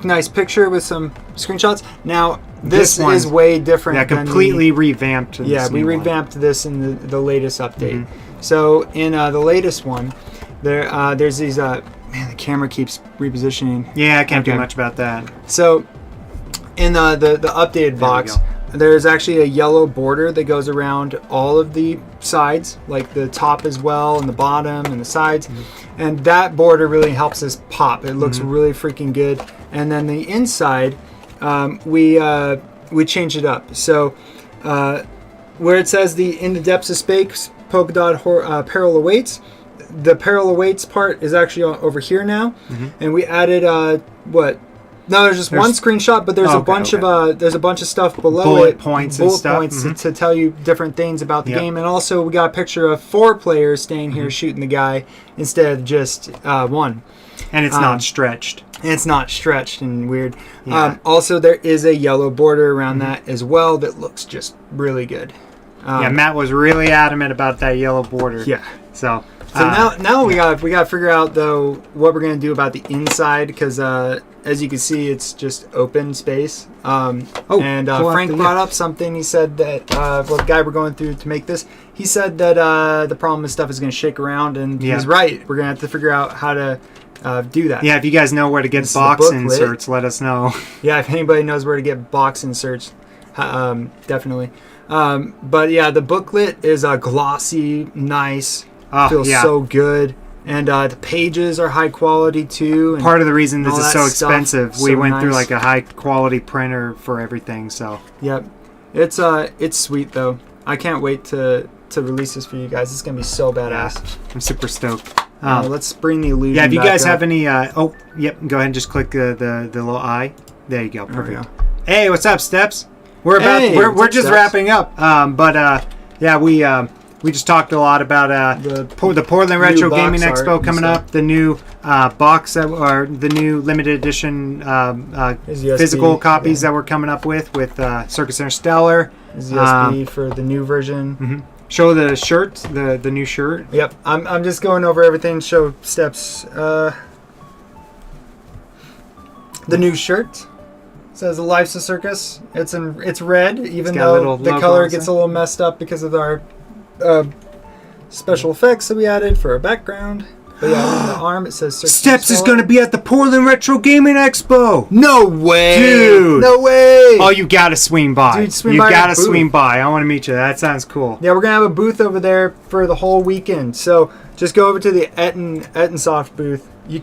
nice picture with some screenshots. Now this is way different. Yeah, completely revamped. Yeah, we revamped this in the latest update. So in the latest one, there's these. Man, the camera keeps repositioning. Yeah, I can't do much about that. So in the updated box. There's actually a yellow border that goes around all of the sides, like the top as well, and the bottom and the sides. And that border really helps us pop. It looks really freaking good. And then the inside, we changed it up. So where it says in the depths of space, polka dot peril awaits, the peril awaits part is actually over here now. And we added No, there's one screenshot, but there's a bunch of stuff below bullet points to tell you different things about the game, and also we got a picture of 4 players staying here shooting the guy instead of just 1. And it's not stretched. It's not stretched and weird. Yeah. Also, there is a yellow border around that as well that looks just really good. Yeah, Matt was really adamant about that yellow border. Yeah. So now we got to figure out though what we're gonna do about the inside because as you can see it's just open space. Frank brought up something. He said that the guy we're going through to make this, he said that the problem with stuff is gonna shake around, and he's right. We're gonna have to figure out how to do that. Yeah, if you guys know where to get box inserts, let us know. Yeah, if anybody knows where to get box inserts, definitely. But yeah, the booklet is glossy, nice. Feels so good, and the pages are high quality too. And part of the reason this is so expensive, we went through like a high quality printer for everything. So yep, it's sweet though. I can't wait to release this for you guys. It's gonna be so badass. Yeah, I'm super stoked. Let's bring the illusion. Yeah, if you back guys up. have any, go ahead and just click the little eye. There you go, perfect. Hey, what's up, Steps? We're just Steps? wrapping up. We just talked a lot about the Portland Retro Gaming Expo coming up, the new box or the new limited edition physical copies that we're coming up with Circus Interstellar. USB for the new version. Show the shirt, the new shirt. Yep, I'm just going over everything. Show Steps. The new shirt says "Life's a Circus." It's red, even though the color gets a little messed up because of our special effects that we added for our background. But yeah, on the arm it says Circus Steps is going to be at the Portland Retro Gaming Expo. No way, dude! No way! Oh, you gotta swing by. Dude, swing by. I want to meet you. That sounds cool. Yeah, we're gonna have a booth over there for the whole weekend. So just go over to the Ettinsoft booth. You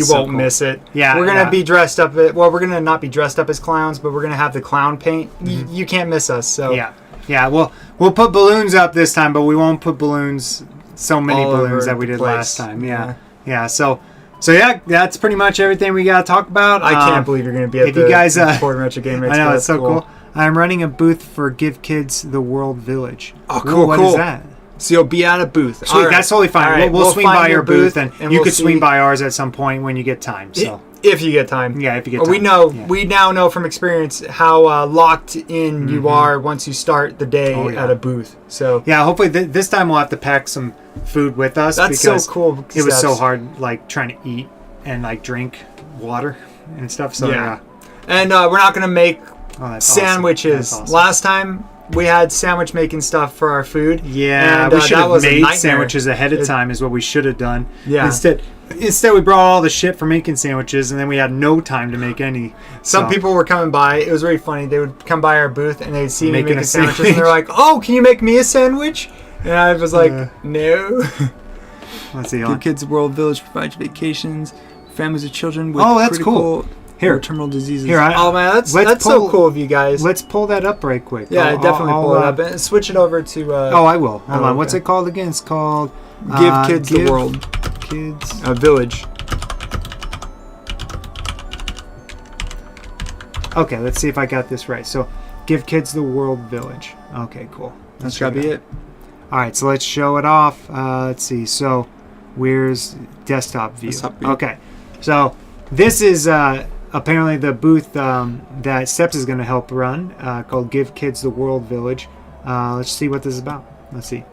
won't miss it. Yeah, we're gonna be dressed up. We're gonna not be dressed up as clowns, but we're gonna have the clown paint. You can't miss us. So yeah. We'll put balloons up this time, but we won't put balloons. So many balloons that we did last time. Yeah. So yeah, that's pretty much everything we got to talk about. I can't believe you're going to be at the Portland Retro Gaming Expo. I know, it's so cool. I'm running a booth for Give Kids the World Village. Oh, cool. What is that? So you'll be at a booth. Sweet, that's totally fine. We'll swing by your booth, and you could swing by ours at some point when you get time. So If you get time. Yeah, if you get time. We now know from experience how locked in you are once you start the day at a booth. So yeah, hopefully this time we'll have to pack some food with us. That's because so cool. It was so hard, like trying to eat and like drink water and stuff. So yeah. And we're not gonna make sandwiches. Awesome. Last time we had sandwich making stuff for our food. Yeah, and, we should have made nightmare. sandwiches ahead of time is what we should have done. Yeah. Instead we brought all the shit for making sandwiches, and then we had no time to make any. Some people were coming by. It was really funny. They would come by our booth and they'd see me making sandwiches, sandwich. and they're like, "Oh, can you make me a sandwich?" And I was like, "No." Let's see. Give Kids World Village provides vacations, families of children with that's cool. Here, terminal diseases. Man, that's so cool of you guys. Let's pull that up right quick. Yeah, definitely pull it up and switch it over to. I will. Hold on. What's it called again? It's called Give Kids the World. Kids. A village. Okay, let's see if I got this right. So, Give Kids the World Village. Okay, cool. That's gotta be it. All right, so let's show it off. Let's see. So, where's desktop view? Okay, so this is apparently the booth that Steps is going to help run called Give Kids the World Village. Let's see what this is about. Let's see.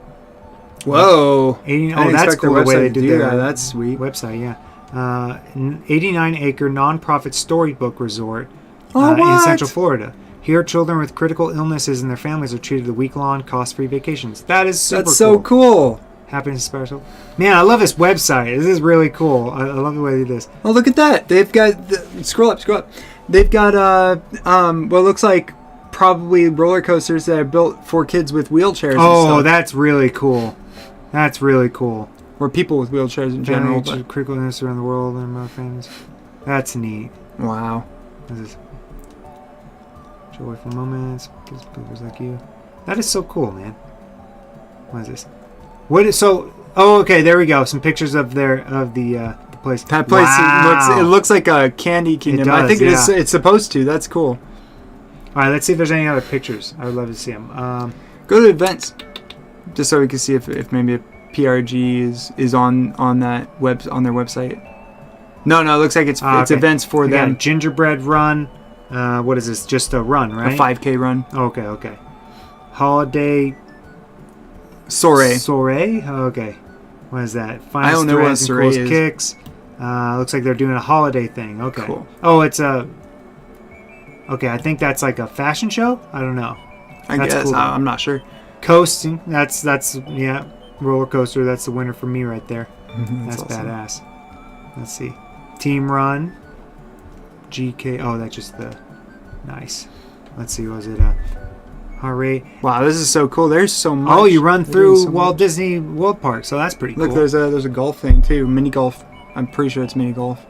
Whoa! That's cool the way they did their That's sweet website. Yeah, 89-acre nonprofit storybook resort in Central Florida. Here, children with critical illnesses and their families are treated to week-long, cost-free vacations. That is super cool. That's so cool. Happiness special. Man, I love this website. This is really cool. I love the way they do this. Oh, look at that. They've got... Scroll up. They've got, what looks like probably roller coasters that are built for kids with wheelchairs and stuff. Oh, that's really cool. That's really cool. Or people with wheelchairs in general. Critical illness around the world and my friends. That's neat. Wow. This is joyful moments. Kids, poopers like you. That is so cool, man. What is this? Okay, there we go. Some pictures of the place. That place looks like a candy kingdom. It does, I think it's supposed to. That's cool. All right, let's see if there's any other pictures. I would love to see them. Go to events, just so we can see if maybe a PRGE is on their website. No, it looks like it's events for them. Gingerbread run. What is this? Just a run, right? A 5K run. Okay. Holiday. Soiree. Okay. What is that? I don't know what soiree is. Kicks. Looks like they're doing a holiday thing. Okay. Cool. Oh, it's a... Okay, I think that's like a fashion show? I don't know. I guess. Cool. I'm not sure. Coasting. That's roller coaster. That's the winner for me right there. That's awesome. Badass. Let's see. Team run. GK. Oh, that's just the... Nice. Let's see. Was it a... Hooray. Wow, this is so cool. There's so much. Oh, you run through Walt Disney World Park, so that's pretty cool. Look, there's a golf thing too. Mini golf. I'm pretty sure it's mini golf.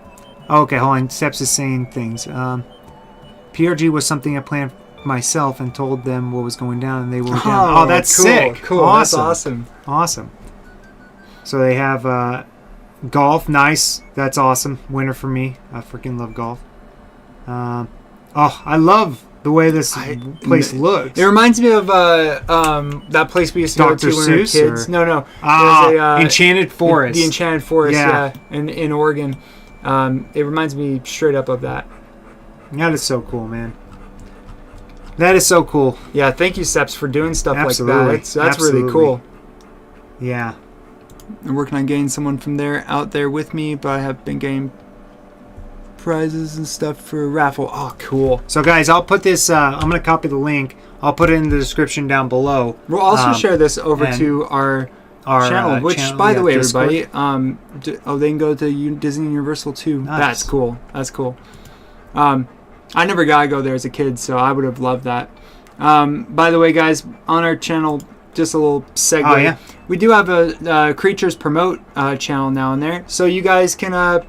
Okay, hold on. Steps is saying things. PRG was something I planned myself and told them what was going down, and they were down. Oh, that's cool, sick. Cool. Awesome. That's awesome. So they have golf. Nice. That's awesome. Winner for me. I freaking love golf. I love the way this place looks. It reminds me of that place we used to go to when we were kids. No. Enchanted Forest. The Enchanted Forest, yeah, in Oregon. It reminds me straight up of that. That is so cool, man. That is so cool. Yeah, thank you, Steps, for doing stuff like that. That's really cool. Yeah. I'm working on getting someone from there out there with me, but I have been getting prizes and stuff for a raffle. Oh, cool. So, guys, I'll put this... I'm going to copy the link. I'll put it in the description down below. We'll also share this over to our channel, which, by the way, Discord. Everybody, they can go to Disney Universal, too. Nice. That's cool. I never got to go there as a kid, so I would have loved that. By the way, guys, on our channel, just a little segue. Oh, yeah? We do have a Creatures Promote channel now in there, so you guys can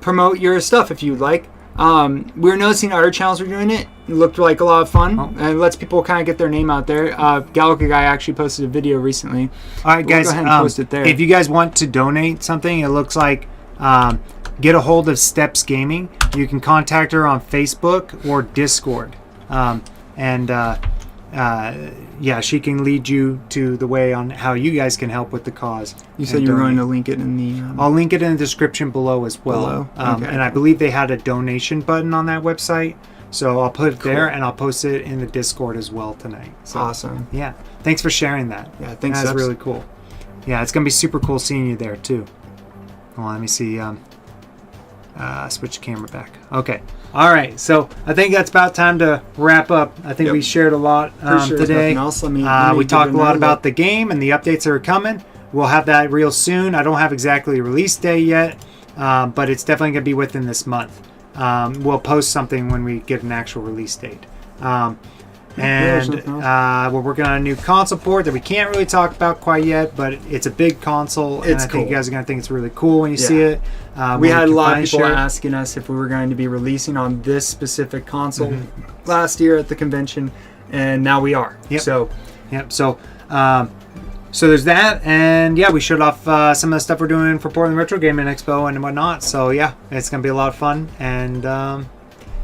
promote your stuff if you'd like. We're noticing other channels are doing it. It looked like a lot of fun, and it lets people kind of get their name out there. Galaga Guy actually posted a video recently. All right, guys, go ahead and post it there. If you guys want to donate something, it looks like... get a hold of Steps Gaming. You can contact her on Facebook or Discord. yeah, she can lead you to the way on how you guys can help with the cause. You said you were going to link it in the... I'll link it in the description below as well. Okay. And I believe they had a donation button on that website. So I'll put it there, and I'll post it in the Discord as well tonight. So, awesome. Yeah. Thanks for sharing that. Yeah, thanks. That's really cool. Yeah, it's going to be super cool seeing you there, too. Hold on, let me see. Switch the camera back. Okay. All right. So I think that's about time to wrap up. I think we shared a lot today. Else. We talked a lot about the game and the updates that are coming. We'll have that real soon. I don't have exactly a release day yet, but it's definitely going to be within this month. We'll post something when we get an actual release date. We're working on a new console port that we can't really talk about quite yet, but it's a big console, and I think you guys are going to think it's really cool when you see it. We had a lot of people asking us if we were going to be releasing on this specific console last year at the convention, and now we are. Yep. So there's that, and yeah, we showed off some of the stuff we're doing for Portland Retro Gaming Expo and whatnot. So yeah, it's going to be a lot of fun, and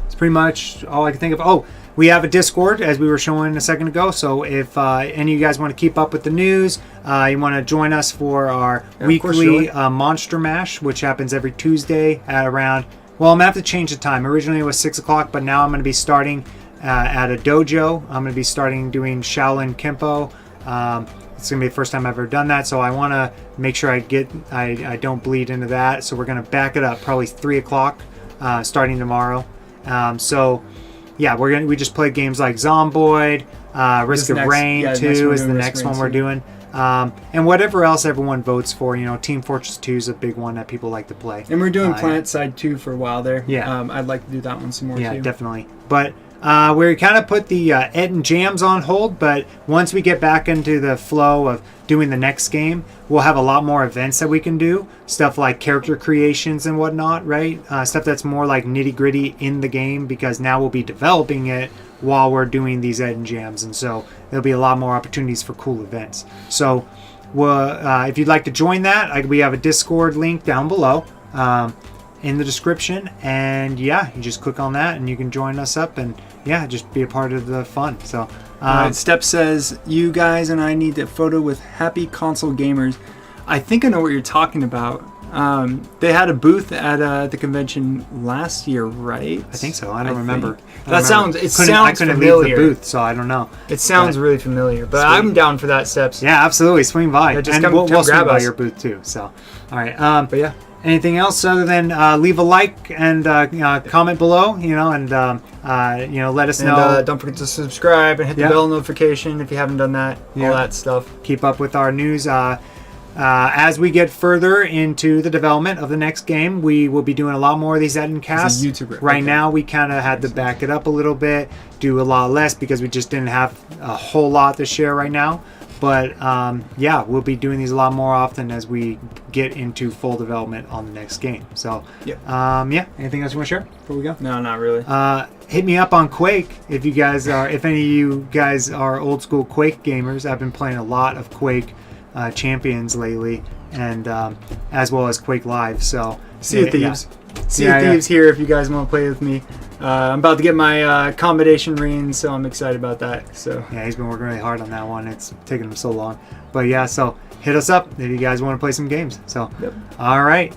it's pretty much all I can think of. Oh, we have a Discord, as we were showing a second ago. So if any of you guys want to keep up with the news, you want to join us for our weekly Monster Mash, which happens every Tuesday at around... Well, I'm going to have to change the time. Originally it was 6 o'clock, but now I'm going to be starting at a dojo. I'm going to be starting doing Shaolin Kempo. It's going to be the first time I've ever done that, so I want to make sure I don't bleed into that. So we're going to back it up, probably 3 o'clock starting tomorrow. Yeah, we just play games like Zomboid, Risk of Rain 2 is the next one we're doing. And whatever else everyone votes for, Team Fortress 2 is a big one that people like to play. And we're doing Planet Side 2 for a while there. Yeah. I'd like to do that one some more too. Yeah, definitely. But we kind of put the Ed and Jams on hold, but once we get back into the flow of doing the next game, we'll have a lot more events that we can do. Stuff like character creations and whatnot, right? Stuff that's more like nitty-gritty in the game, because now we'll be developing it while we're doing these Ed and Jams, and so there'll be a lot more opportunities for cool events. So if you'd like to join that, we have a Discord link down below in the description, and yeah, you just click on that and you can join us up and yeah, just be a part of the fun. So Step says, you guys and I need a photo with happy console gamers. I think I know what you're talking about. They had a booth at the convention last year, right? I think so. I don't remember. I couldn't familiar. Leave the booth, so I don't know. It sounds really familiar, but I'm down for that, Steps. Yeah, absolutely. Swing by. Yeah, and we'll swing by your booth too. So, all right. But yeah. Anything else other than leave a like and comment below, and let us know. Don't forget to subscribe and hit the bell notification if you haven't done that. All that stuff. Keep up with our news. As we get further into the development of the next game, we will be doing a lot more of these Ettincasts. Right now, we kind of had to back it up a little bit, do a lot less because we just didn't have a whole lot to share right now. But we'll be doing these a lot more often as we get into full development on the next game. So, anything else you want to share before we go? No, not really. Hit me up on Quake if any of you guys are old school Quake gamers. I've been playing a lot of Quake Champions lately, and as well as Quake Live. So, Sea of Thieves. Sea of Thieves here if you guys want to play with me. I'm about to get my combination ring, so I'm excited about that. So yeah, he's been working really hard on that one. It's taken him so long, but yeah. So hit us up if you guys want to play some games. So all right,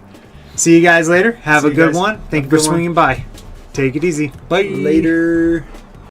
see you guys later. Have a good one. Thank you for swinging by. Take it easy. Bye. Later.